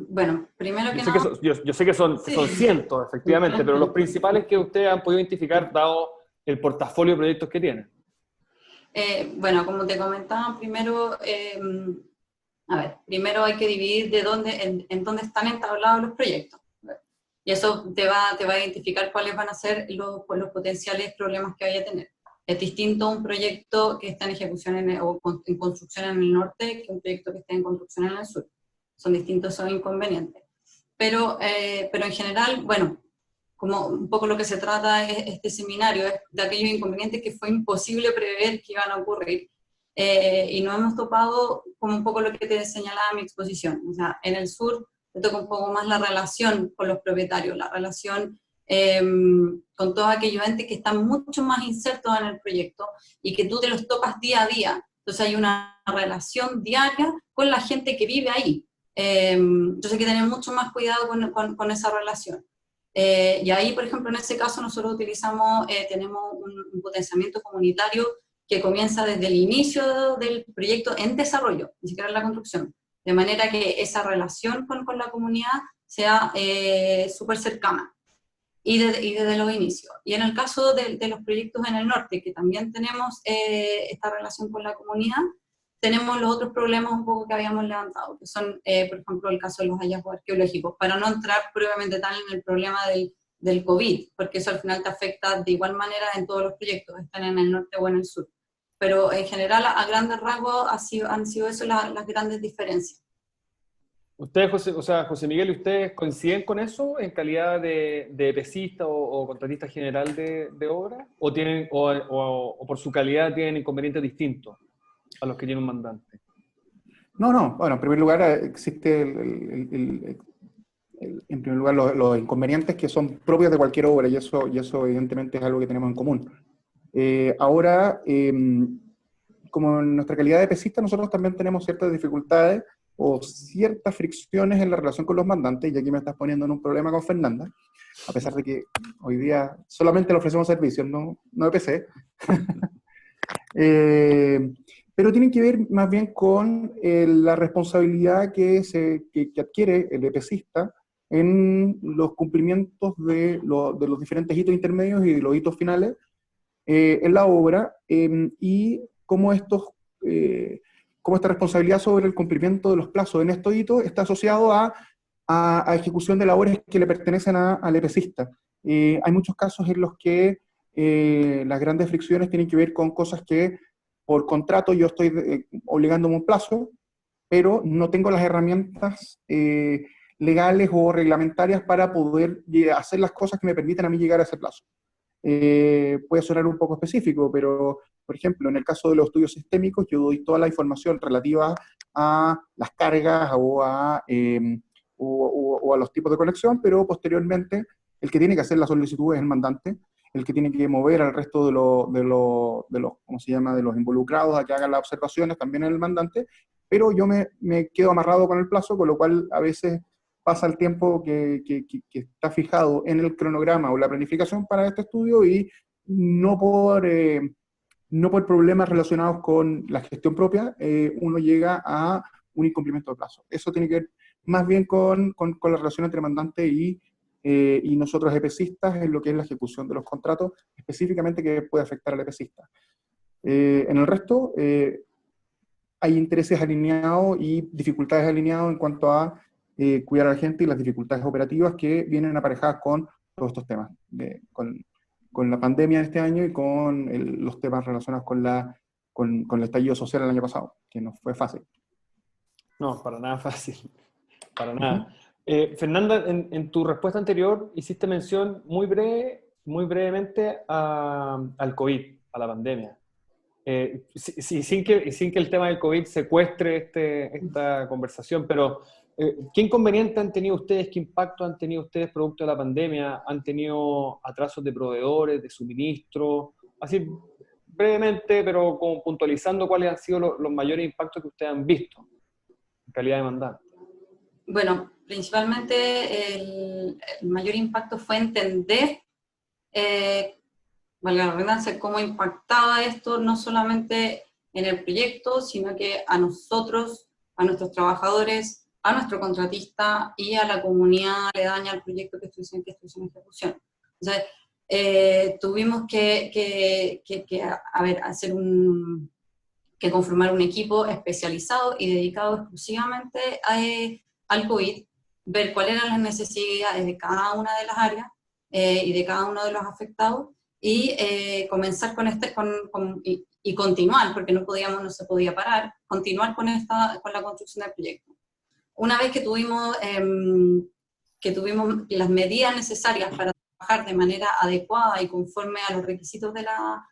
Bueno, primero que nada... Yo sé que son cientos, efectivamente, pero los principales que ustedes han podido identificar dado el portafolio de proyectos que tienen. Bueno, como te comentaba, primero hay que dividir en dónde están entablados los proyectos. Y eso te va a identificar cuáles van a ser los potenciales problemas que vaya a tener. Es distinto un proyecto que está en ejecución o en construcción en el norte que un proyecto que está en construcción en el sur. Son distintos esos inconvenientes. Pero en general, bueno, como un poco lo que se trata este seminario es de aquellos inconvenientes que fue imposible prever que iban a ocurrir. Y nos hemos topado como un poco lo que te señalaba mi exposición. O sea, en el sur te toca un poco más la relación con los propietarios, la relación con todos aquellos entes que están mucho más insertos en el proyecto y que tú te los topas día a día. Entonces hay una relación diaria con la gente que vive ahí. Entonces hay que tener mucho más cuidado con esa relación. Y ahí, por ejemplo, en ese caso nosotros tenemos un potenciamiento comunitario que comienza desde el inicio del proyecto en desarrollo, ni siquiera en la construcción, de manera que esa relación con la comunidad sea súper cercana y desde los inicios. Y en el caso de los proyectos en el norte, que también tenemos esta relación con la comunidad, tenemos los otros problemas un poco que habíamos levantado, que son, por ejemplo, el caso de los hallazgos arqueológicos, para no entrar previamente tal en el problema del COVID, porque eso al final te afecta de igual manera en todos los proyectos, están en el norte o en el sur. Pero en general, a grandes rasgos, han sido eso las grandes diferencias. Ustedes, José Miguel, ¿y ustedes coinciden con eso en calidad de EPCista o contratista general de obra? ¿O tienen, o por su calidad tienen inconvenientes distintos a los que tiene un mandante? No. Bueno, en primer lugar existe en primer lugar los inconvenientes que son propios de cualquier obra, y eso evidentemente es algo que tenemos en común. Ahora, como en nuestra calidad de pesista, nosotros también tenemos ciertas dificultades o ciertas fricciones en la relación con los mandantes, y aquí me estás poniendo en un problema con Fernanda, a pesar de que hoy día solamente le ofrecemos servicios, no EPC. Pero tienen que ver más bien con la responsabilidad que adquiere el EPCista en los cumplimientos de los diferentes hitos intermedios y de los hitos finales en la obra, y cómo esta responsabilidad sobre el cumplimiento de los plazos en estos hitos está asociado a ejecución de labores que le pertenecen al EPCista. Hay muchos casos en los que las grandes fricciones tienen que ver con cosas que por contrato yo estoy obligándome a un plazo, pero no tengo las herramientas legales o reglamentarias para poder hacer las cosas que me permiten a mí llegar a ese plazo. Puede sonar un poco específico, pero, por ejemplo, en el caso de los estudios sistémicos, yo doy toda la información relativa a las cargas o a los tipos de conexión, pero posteriormente el que tiene que hacer la solicitud es el mandante, el que tiene que mover al resto de los ¿cómo se llama?, de los involucrados a que hagan las observaciones, también es el mandante, pero yo me quedo amarrado con el plazo, con lo cual a veces pasa el tiempo que está fijado en el cronograma o la planificación para este estudio, y no por problemas relacionados con la gestión propia, uno llega a un incumplimiento de plazo. Eso tiene que ver más bien con la relación entre mandante y nosotros EPCistas en lo que es la ejecución de los contratos, específicamente que puede afectar al EPCista. En el resto, hay intereses alineados y dificultades alineadas en cuanto a cuidar a la gente y las dificultades operativas que vienen aparejadas con todos estos temas, con la pandemia de este año y con los temas relacionados con el estallido social el año pasado, que no fue fácil. No, para nada fácil, para nada. Fernanda, en tu respuesta anterior hiciste mención muy brevemente al COVID, a la pandemia. Sin que el tema del COVID secuestre esta conversación, pero ¿qué inconveniente han tenido ustedes, qué impacto han tenido ustedes producto de la pandemia? ¿Han tenido atrasos de proveedores, de suministro? Así brevemente, pero como puntualizando cuáles han sido los mayores impactos que ustedes han visto en calidad de mandante. Bueno, principalmente el mayor impacto fue entender, valga la redundancia, cómo impactaba esto no solamente en el proyecto, sino que a nosotros, a nuestros trabajadores, a nuestro contratista y a la comunidad aledaña al proyecto que estuviese en ejecución. Entonces, tuvimos que conformar un equipo especializado y dedicado exclusivamente al COVID, ver cuáles eran las necesidades de cada una de las áreas y de cada uno de los afectados, y comenzar y continuar, porque no se podía parar, continuar con la construcción del proyecto. Una vez que tuvimos las medidas necesarias para trabajar de manera adecuada y conforme a los requisitos de la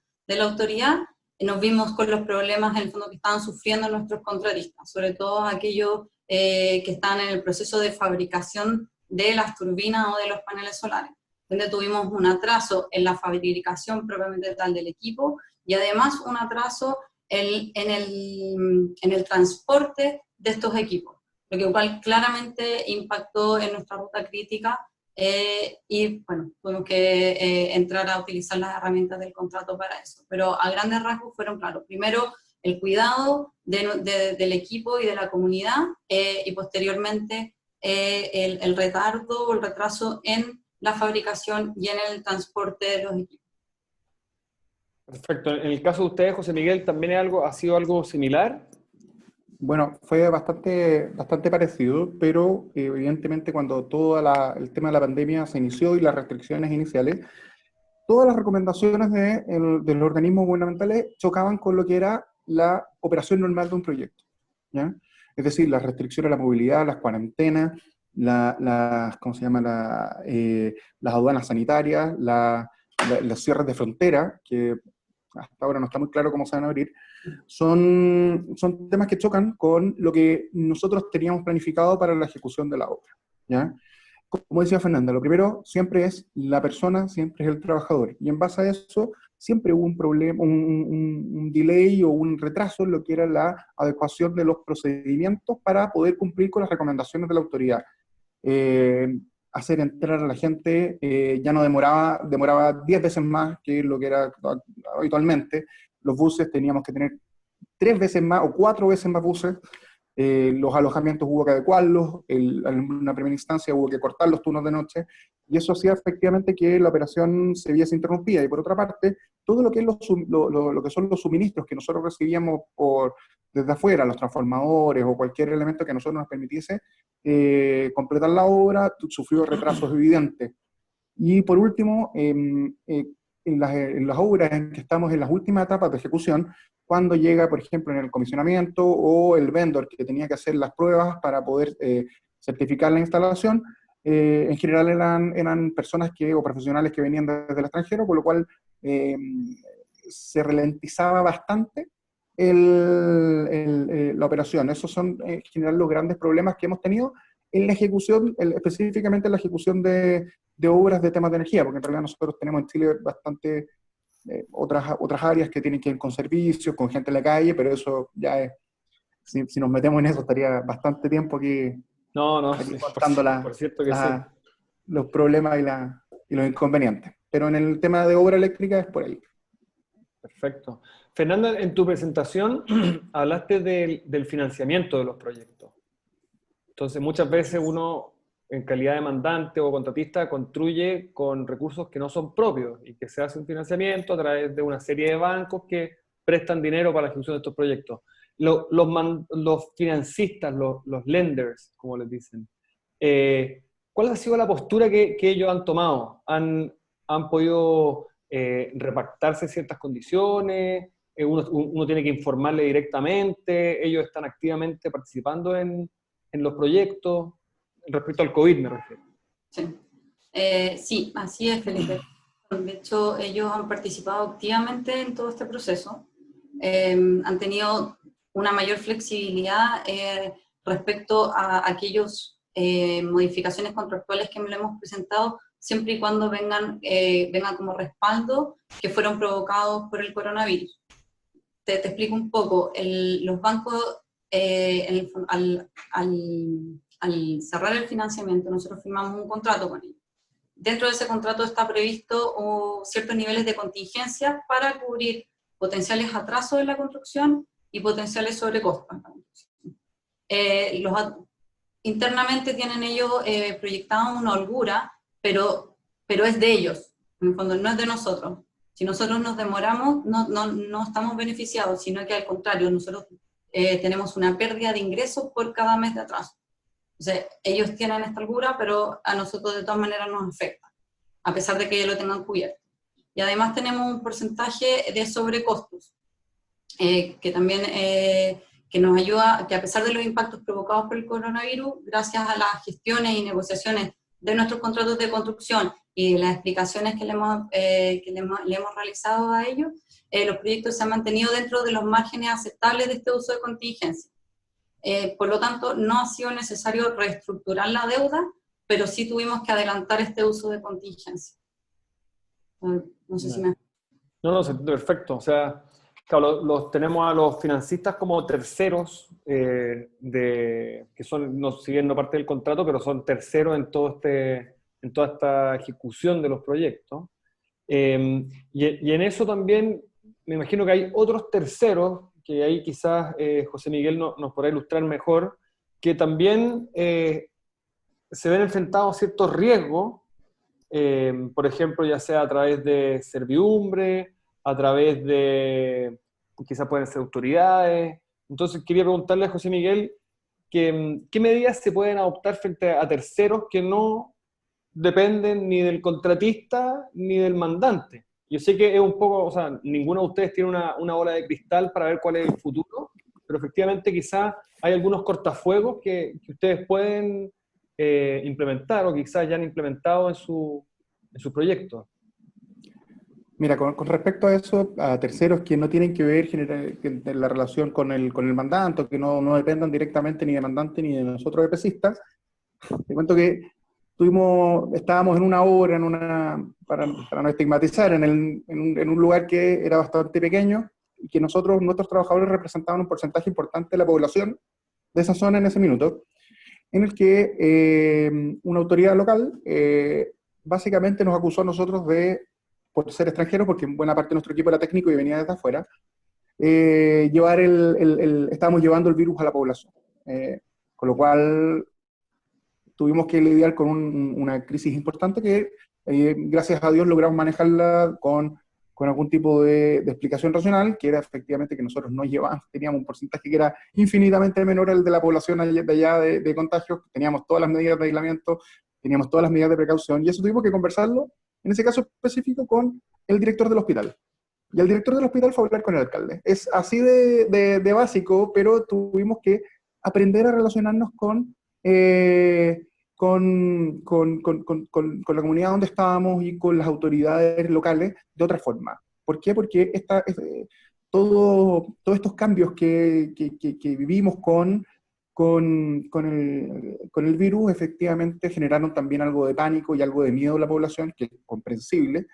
autoridad, nos vimos con los problemas en el fondo que estaban sufriendo nuestros contratistas, sobre todo aquellos que están en el proceso de fabricación de las turbinas o de los paneles solares, donde tuvimos un atraso en la fabricación propiamente tal del equipo, y además un atraso en el transporte de estos equipos, lo que igual claramente impactó en nuestra ruta crítica, y bueno, tuvimos que entrar a utilizar las herramientas del contrato para eso. Pero a grandes rasgos fueron, claro, primero el cuidado del equipo y de la comunidad, y posteriormente el retardo o el retraso en la fabricación y en el transporte de los equipos. Perfecto. En el caso de ustedes, José Miguel, ¿también ha sido algo similar? Bueno, fue bastante parecido, pero evidentemente cuando todo el tema de la pandemia se inició y las restricciones iniciales, todas las recomendaciones de los organismos gubernamentales chocaban con lo que era la operación normal de un proyecto, ¿ya? es decir, las restricciones a la movilidad, las cuarentenas, ¿cómo se llama? Las aduanas sanitarias, los cierres de frontera, que hasta ahora no está muy claro cómo se van a abrir, son temas que chocan con lo que nosotros teníamos planificado para la ejecución de la obra, ¿ya? Como decía Fernanda, lo primero siempre es la persona, siempre es el trabajador, y en base a eso siempre hubo un problema, un delay o un retraso en lo que era la adecuación de los procedimientos para poder cumplir con las recomendaciones de la autoridad. Hacer entrar a la gente ya no demoraba 10 veces más que lo que era habitualmente. Los buses teníamos que tener 3 veces más o 4 veces más buses. Los alojamientos hubo que adecuarlos, en una primera instancia hubo que cortar los turnos de noche, y eso hacía efectivamente que la operación se viese interrumpida. Y por otra parte, todo lo que, es lo que son los suministros que nosotros recibíamos desde afuera, los transformadores o cualquier elemento que a nosotros nos permitiese completar la obra, sufrió retrasos evidentes. Y por último, en las obras en que estamos en las últimas etapas de ejecución, cuando llega, por ejemplo, en el comisionamiento o el vendor que tenía que hacer las pruebas para poder certificar la instalación, en general eran personas o profesionales que venían desde el extranjero, por lo cual se ralentizaba bastante la operación. Esos son en general los grandes problemas que hemos tenido en la ejecución, específicamente en la ejecución de obras de temas de energía, porque en realidad nosotros tenemos en Chile bastante otras áreas que tienen que ver con servicios, con gente en la calle, pero eso ya es, si nos metemos en eso estaría bastante tiempo aquí, aquí contando por cierto que sí. los problemas y los inconvenientes. Pero en el tema de obra eléctrica es por ahí. Perfecto. Fernanda, en tu presentación hablaste del financiamiento de los proyectos. Entonces, muchas veces uno, en calidad de mandante o contratista, construye con recursos que no son propios y que se hace un financiamiento a través de una serie de bancos que prestan dinero para la ejecución de estos proyectos. Los financistas, los lenders, como les dicen, ¿cuál ha sido la postura que ellos han tomado? ¿Han podido repactarse ciertas condiciones? Uno tiene que informarle directamente, ellos están activamente participando en los proyectos, respecto al COVID me refiero. Sí, sí, así es, Felipe. De hecho, ellos han participado activamente en todo este proceso, han tenido una mayor flexibilidad respecto a aquellas modificaciones contractuales que le hemos presentado, siempre y cuando vengan como respaldo que fueron provocados por el coronavirus. Te explico un poco. Los bancos, al cerrar el financiamiento, nosotros firmamos un contrato con ellos. Dentro de ese contrato está previsto ciertos niveles de contingencia para cubrir potenciales atrasos en la construcción y potenciales sobrecostos en la construcción. Internamente tienen ellos proyectado una holgura, pero es de ellos, en el fondo no es de nosotros. Si nosotros nos demoramos, no estamos beneficiados, sino que al contrario, nosotros tenemos una pérdida de ingresos por cada mes de atraso. O sea, ellos tienen esta holgura, pero a nosotros de todas maneras nos afecta, a pesar de que ellos lo tengan cubierto. Y además tenemos un porcentaje de sobrecostos, que también que nos ayuda, que a pesar de los impactos provocados por el coronavirus, gracias a las gestiones y negociaciones de nuestros contratos de construcción y las explicaciones que le hemos realizado a ellos, los proyectos se han mantenido dentro de los márgenes aceptables de este uso de contingencia. Por lo tanto, no ha sido necesario reestructurar la deuda, pero sí tuvimos que adelantar este uso de contingencia. No sé si me... No, se entiende perfecto. O sea, claro, tenemos a los financistas como terceros, que son, si bien no parte del contrato, pero son terceros en toda esta ejecución de los proyectos. Y en eso también me imagino que hay otros terceros, que ahí quizás José Miguel nos podrá ilustrar mejor, que también se ven enfrentados a ciertos riesgos, por ejemplo, ya sea a través de servidumbre, a través de, quizás pueden ser autoridades. Entonces quería preguntarle a José Miguel, ¿qué medidas se pueden adoptar frente a terceros que no dependen ni del contratista ni del mandante? Yo sé que es un poco, o sea, ninguno de ustedes tiene una bola de cristal para ver cuál es el futuro, pero efectivamente quizás hay algunos cortafuegos que ustedes pueden implementar o quizás ya han implementado en su proyecto. Mira, con respecto a eso, a terceros que no tienen que ver en la relación con el mandante, que no dependan directamente ni de mandante ni de nosotros EPCistas, te cuento que estábamos en una obra, para no estigmatizar, en un lugar que era bastante pequeño y que nuestros trabajadores representaban un porcentaje importante de la población de esa zona en ese minuto, en el que una autoridad local básicamente nos acusó a nosotros por ser extranjeros, porque buena parte de nuestro equipo era técnico y venía desde afuera, estábamos llevando el virus a la población. Con lo cual tuvimos que lidiar con una crisis importante que, gracias a Dios, logramos manejarla con algún tipo de explicación racional, que era efectivamente que nosotros teníamos un porcentaje que era infinitamente menor al de la población de allá de contagios, teníamos todas las medidas de aislamiento, teníamos todas las medidas de precaución, y eso tuvimos que conversarlo, en ese caso específico, con el director del hospital. Y el director del hospital fue a hablar con el alcalde. Es así de básico, pero tuvimos que aprender a relacionarnos con la comunidad donde estábamos y con las autoridades locales de otra forma. ¿Por qué? Porque todos estos cambios que vivimos con el virus efectivamente generaron también algo de pánico y algo de miedo en la población, que es comprensible,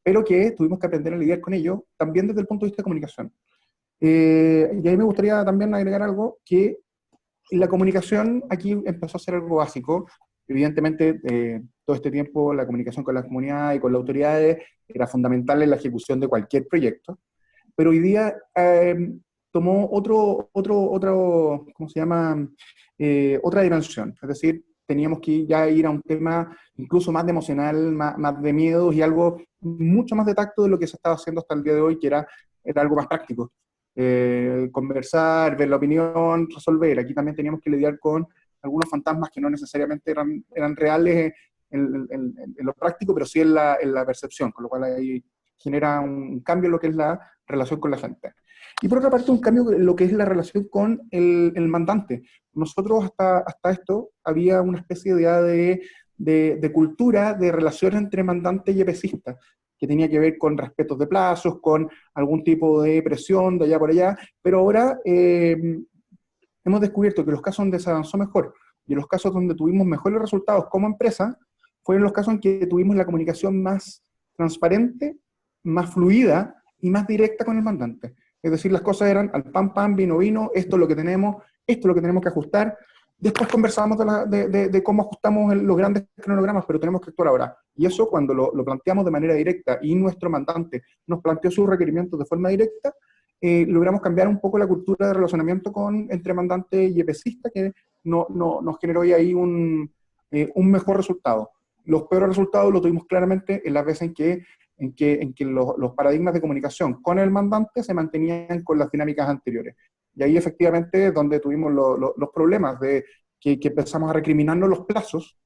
pero que tuvimos que aprender a lidiar con ello también desde el punto de vista de comunicación. Y ahí me gustaría también agregar algo, que la comunicación aquí empezó a ser algo básico. Evidentemente, todo este tiempo la comunicación con la comunidad y con las autoridades era fundamental en la ejecución de cualquier proyecto, pero hoy día tomó ¿cómo se llama? Otra dimensión. Es decir, teníamos que ya ir a un tema incluso más de emocional, más de miedos y algo mucho más de tacto de lo que se estaba haciendo hasta el día de hoy, que era algo más práctico. Conversar, ver la opinión, resolver. Aquí también teníamos que lidiar con algunos fantasmas que no necesariamente eran reales en lo práctico, pero sí en la percepción, con lo cual ahí genera un cambio en lo que es la relación con la gente. Y por otra parte, un cambio en lo que es la relación con el mandante. Nosotros hasta esto había una especie de cultura de relación entre mandante y EPCista, que tenía que ver con respetos de plazos, con algún tipo de presión de allá por allá, pero ahora hemos descubierto que los casos donde se avanzó mejor y los casos donde tuvimos mejores resultados como empresa, fueron los casos en que tuvimos la comunicación más transparente, más fluida y más directa con el mandante. Es decir, las cosas eran al pan, pan, vino, vino, esto es lo que tenemos, esto es lo que tenemos que ajustar. Después conversábamos de cómo ajustamos los grandes cronogramas, pero tenemos que actuar ahora. Y eso, cuando lo planteamos de manera directa y nuestro mandante nos planteó sus requerimientos de forma directa, logramos cambiar un poco la cultura de relacionamiento entre mandante y EPCista, que nos generó ahí un mejor resultado. Los peores resultados los tuvimos claramente en las veces en que los paradigmas de comunicación con el mandante se mantenían con las dinámicas anteriores. Y ahí efectivamente es donde tuvimos los problemas de que empezamos a recriminarnos los plazos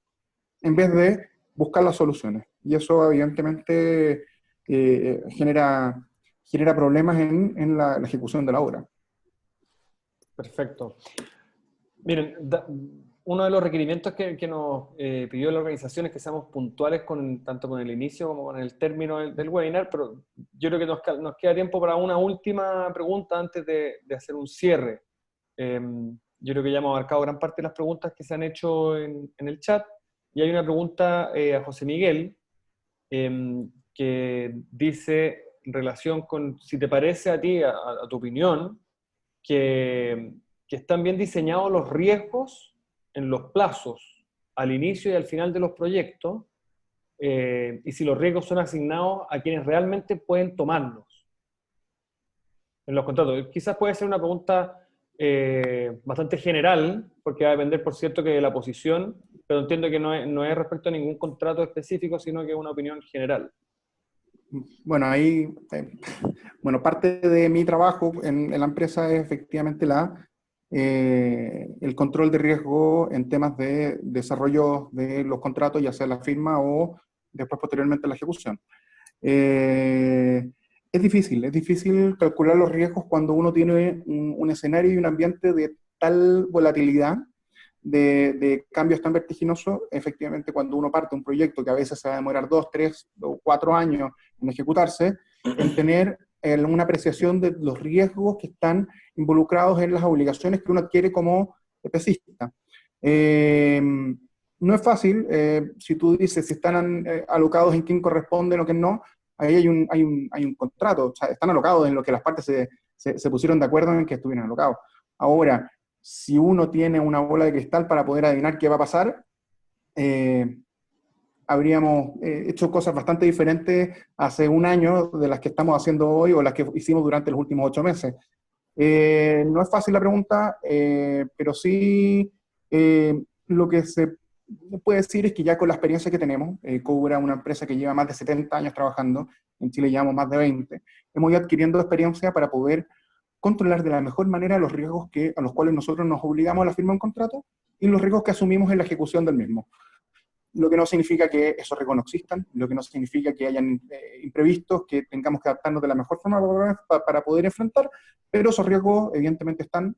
en vez de buscar las soluciones. Y eso evidentemente genera problemas en la ejecución de la obra. Perfecto. Miren, uno de los requerimientos que nos pidió la organización es que seamos puntuales tanto con el inicio como con el término del webinar, pero yo creo que nos queda tiempo para una última pregunta antes de hacer un cierre. Yo creo que ya hemos abarcado gran parte de las preguntas que se han hecho en el chat, y hay una pregunta a José Miguel, que dice, en relación con si te parece a ti, a tu opinión, que están bien diseñados los riesgos en los plazos al inicio y al final de los proyectos, y si los riesgos son asignados a quienes realmente pueden tomarlos en los contratos. Quizás puede ser una pregunta bastante general, porque va a depender, por cierto, que de la posición, pero entiendo que no es respecto a ningún contrato específico, sino que es una opinión general. Bueno, ahí, parte de mi trabajo en la empresa es efectivamente el control de riesgo en temas de desarrollo de los contratos, ya sea la firma o después posteriormente la ejecución. Es difícil calcular los riesgos cuando uno tiene un escenario y un ambiente de tal volatilidad, de cambios tan vertiginosos. Efectivamente, cuando uno parte un proyecto que a veces se va a demorar 2, 3 o 4 años en ejecutarse, el tener una apreciación de los riesgos que están involucrados en las obligaciones que uno adquiere como EPCista. No es fácil, si tú dices si están alocados en quién corresponden o quién no, ahí hay un contrato, o sea, están alocados en lo que las partes se pusieron de acuerdo en que estuvieran alocados. Ahora, si uno tiene una bola de cristal para poder adivinar qué va a pasar, habríamos hecho cosas bastante diferentes hace un año de las que estamos haciendo hoy o las que hicimos durante los últimos 8 meses. No es fácil la pregunta, pero sí lo que se puede decir es que ya con la experiencia que tenemos, Cobra, una empresa que lleva más de 70 años trabajando, en Chile llevamos más de 20, hemos ido adquiriendo experiencia para poder controlar de la mejor manera los riesgos a los cuales nosotros nos obligamos a la firma de un contrato y los riesgos que asumimos en la ejecución del mismo. Lo que no significa que esos riesgos no existan, lo que no significa que hayan imprevistos, que tengamos que adaptarnos de la mejor forma para poder enfrentar, pero esos riesgos evidentemente están,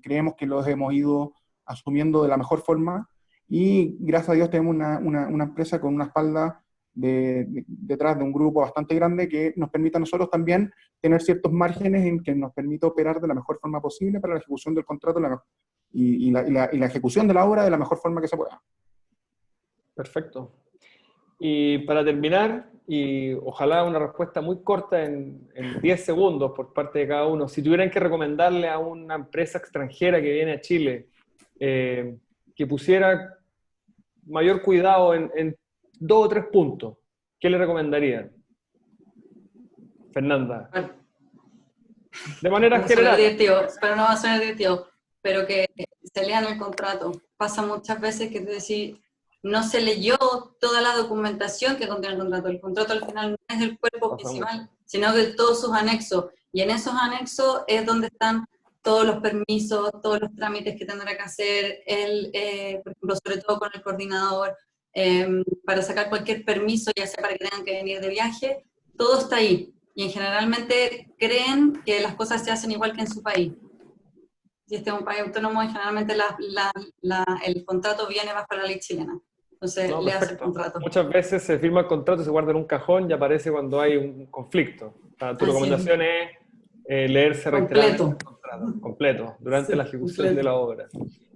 creemos que los hemos ido asumiendo de la mejor forma y gracias a Dios tenemos una empresa con una espalda detrás de un grupo bastante grande que nos permite a nosotros también tener ciertos márgenes en que nos permite operar de la mejor forma posible para la ejecución del contrato y la ejecución de la obra de la mejor forma que se pueda. Perfecto. Y para terminar, y ojalá una respuesta muy corta en 10 segundos por parte de cada uno, si tuvieran que recomendarle a una empresa extranjera que viene a Chile que pusiera mayor cuidado en 2 o 3 puntos, ¿qué le recomendarían? Fernanda. Bueno, De manera general. Pero no va a sonar directivo, pero que se lean el contrato. Pasa muchas veces que tú decís, no se leyó toda la documentación que contiene el contrato. El contrato al final no es el cuerpo principal, sino que todos sus anexos. Y en esos anexos es donde están todos los permisos, todos los trámites que tendrá que hacer por ejemplo, sobre todo con el coordinador, para sacar cualquier permiso, ya sea para que tengan que venir de viaje, todo está ahí. Y generalmente creen que las cosas se hacen igual que en su país. Si este es un país autónomo, y generalmente el contrato viene bajo la ley chilena. Entonces, le hace el contrato. Muchas veces se firma el contrato, se guarda en un cajón y aparece cuando hay un conflicto. O sea, tu recomendación es leerse reiteradamente el contrato completo durante la ejecución de la obra.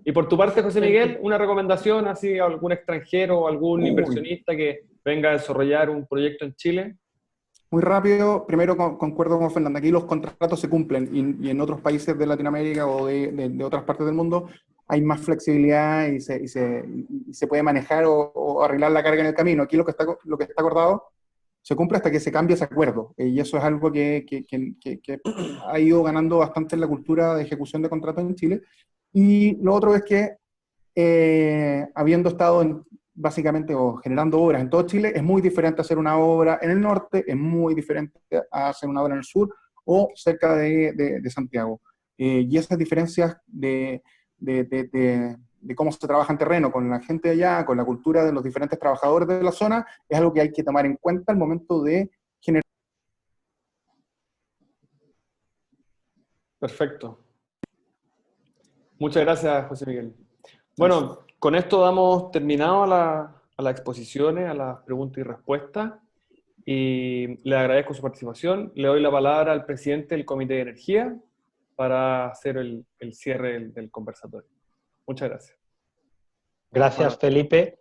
Y por tu parte, José Miguel, una recomendación así a algún extranjero o algún inversionista que venga a desarrollar un proyecto en Chile. Muy rápido, primero concuerdo con Fernanda, aquí los contratos se cumplen y en otros países de Latinoamérica o de otras partes del mundo hay más flexibilidad y se puede manejar o arreglar la carga en el camino. Aquí lo que está acordado se cumple hasta que se cambie ese acuerdo, y eso es algo que ha ido ganando bastante en la cultura de ejecución de contratos en Chile. Y lo otro es que habiendo estado básicamente generando obras en todo Chile, es muy diferente hacer una obra en el norte, es muy diferente a hacer una obra en el sur o cerca de Santiago. Y esas diferencias de cómo se trabaja en terreno con la gente de allá, con la cultura de los diferentes trabajadores de la zona, es algo que hay que tomar en cuenta al momento de generar. Perfecto. Muchas gracias, José Miguel. Bueno, con esto damos terminado a las exposiciones, a las preguntas y respuestas, y le agradezco su participación. Le doy la palabra al presidente del Comité de Energía para hacer el cierre del conversatorio. Muchas gracias. Gracias, Felipe.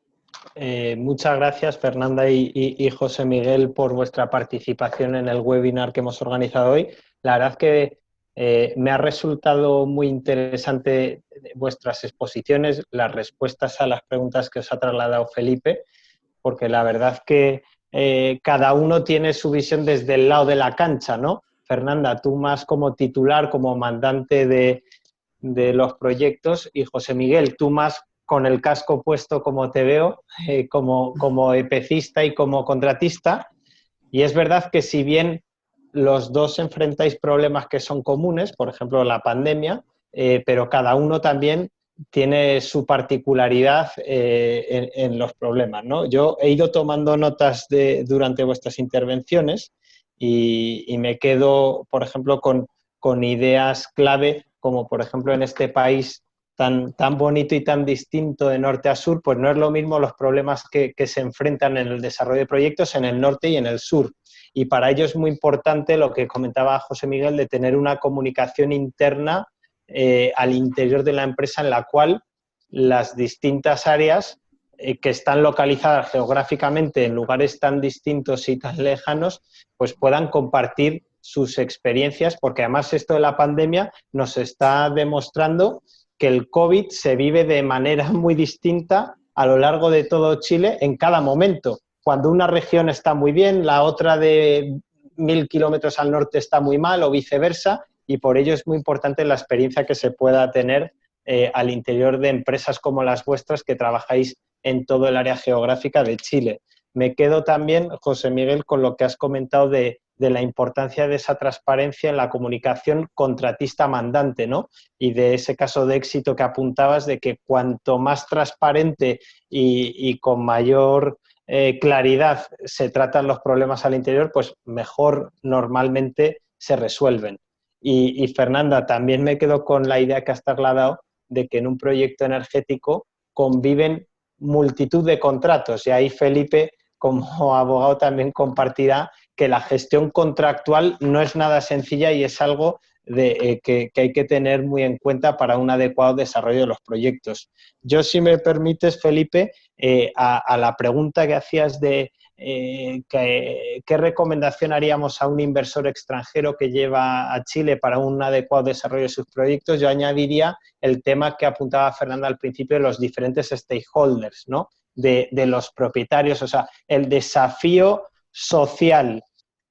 Muchas gracias, Fernanda y José Miguel, por vuestra participación en el webinar que hemos organizado hoy. La verdad que me ha resultado muy interesante vuestras exposiciones, las respuestas a las preguntas que os ha trasladado Felipe, porque la verdad que cada uno tiene su visión desde el lado de la cancha, ¿no? Fernanda, tú más como titular, como mandante de los proyectos, y José Miguel, tú más con el casco puesto, como te veo, como EPCista y como contratista. Y es verdad que si bien los dos enfrentáis problemas que son comunes, por ejemplo la pandemia, pero cada uno también tiene su particularidad en los problemas, ¿no? Yo he ido tomando notas durante vuestras intervenciones y me quedo, por ejemplo, con ideas clave, como por ejemplo en este país tan bonito y tan distinto de norte a sur, pues no es lo mismo los problemas que se enfrentan en el desarrollo de proyectos en el norte y en el sur. Y para ello es muy importante lo que comentaba José Miguel, de tener una comunicación interna al interior de la empresa, en la cual las distintas áreas que están localizadas geográficamente en lugares tan distintos y tan lejanos, pues puedan compartir sus experiencias, porque además esto de la pandemia nos está demostrando que el COVID se vive de manera muy distinta a lo largo de todo Chile en cada momento. Cuando una región está muy bien, la otra de 1000 kilómetros al norte está muy mal o viceversa, y por ello es muy importante la experiencia que se pueda tener al interior de empresas como las vuestras, que trabajáis en todo el área geográfica de Chile. Me quedo también, José Miguel, con lo que has comentado de la importancia de esa transparencia en la comunicación contratista-mandante, ¿no? Y de ese caso de éxito que apuntabas, de que cuanto más transparente y con mayor claridad se tratan los problemas al interior, pues mejor normalmente se resuelven. Y Fernanda, también me quedo con la idea que has trasladado de que en un proyecto energético conviven multitud de contratos, y ahí Felipe, como abogado, también compartirá que la gestión contractual no es nada sencilla y es algo que hay que tener muy en cuenta para un adecuado desarrollo de los proyectos. Yo, si me permites, Felipe, a la pregunta que hacías de qué recomendación haríamos a un inversor extranjero que lleva a Chile para un adecuado desarrollo de sus proyectos, yo añadiría el tema que apuntaba Fernanda al principio de los diferentes stakeholders, ¿no? De los propietarios, o sea, el desafío social,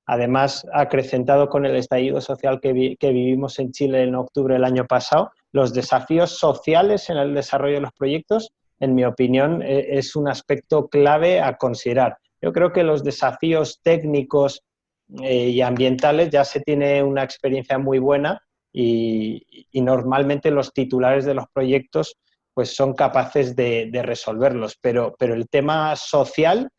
además acrecentado con el estallido social que vivimos en Chile en octubre del año pasado, los desafíos sociales en el desarrollo de los proyectos, en mi opinión, es un aspecto clave a considerar. Yo creo que los desafíos técnicos y ambientales ya se tiene una experiencia muy buena y normalmente los titulares de los proyectos pues son capaces de resolverlos, pero el tema social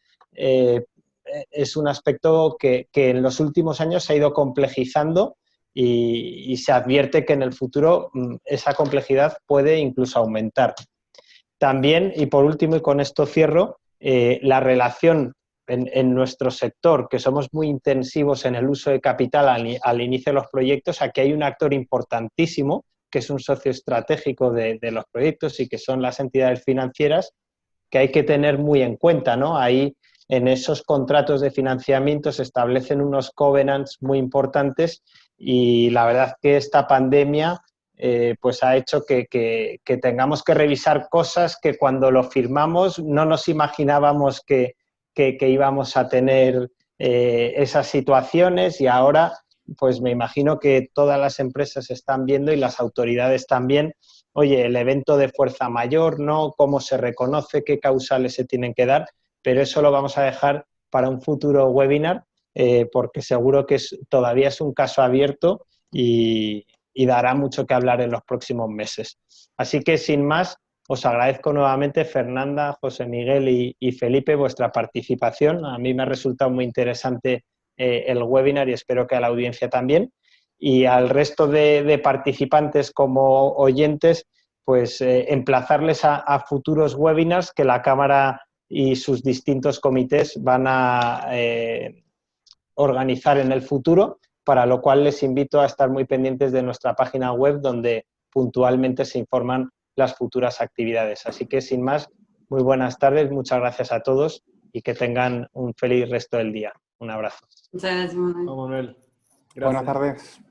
es un aspecto que en los últimos años se ha ido complejizando y se advierte que en el futuro esa complejidad puede incluso aumentar. También, y por último, y con esto cierro, la relación en nuestro sector, que somos muy intensivos en el uso de capital al inicio de los proyectos. Aquí hay un actor importantísimo, que es un socio estratégico de los proyectos y que son las entidades financieras, que hay que tener muy en cuenta, ¿no? Ahí, en esos contratos de financiamiento se establecen unos covenants muy importantes y la verdad que esta pandemia pues ha hecho que tengamos que revisar cosas que cuando lo firmamos no nos imaginábamos que íbamos a tener esas situaciones, y ahora pues me imagino que todas las empresas están viendo y las autoridades también, oye, el evento de fuerza mayor, ¿no? ¿Cómo se reconoce? ¿Qué causales se tienen que dar? Pero eso lo vamos a dejar para un futuro webinar, porque seguro que todavía es un caso abierto y dará mucho que hablar en los próximos meses. Así que, sin más, os agradezco nuevamente, Fernanda, José Miguel y Felipe, vuestra participación. A mí me ha resultado muy interesante el webinar y espero que a la audiencia también. Y al resto de participantes como oyentes, pues emplazarles a futuros webinars que la Cámara y sus distintos comités van a organizar en el futuro, para lo cual les invito a estar muy pendientes de nuestra página web, donde puntualmente se informan las futuras actividades. Así que, sin más, muy buenas tardes, muchas gracias a todos y que tengan un feliz resto del día. Un abrazo. Muchas gracias, Manuel. Manuel. Gracias. Buenas tardes.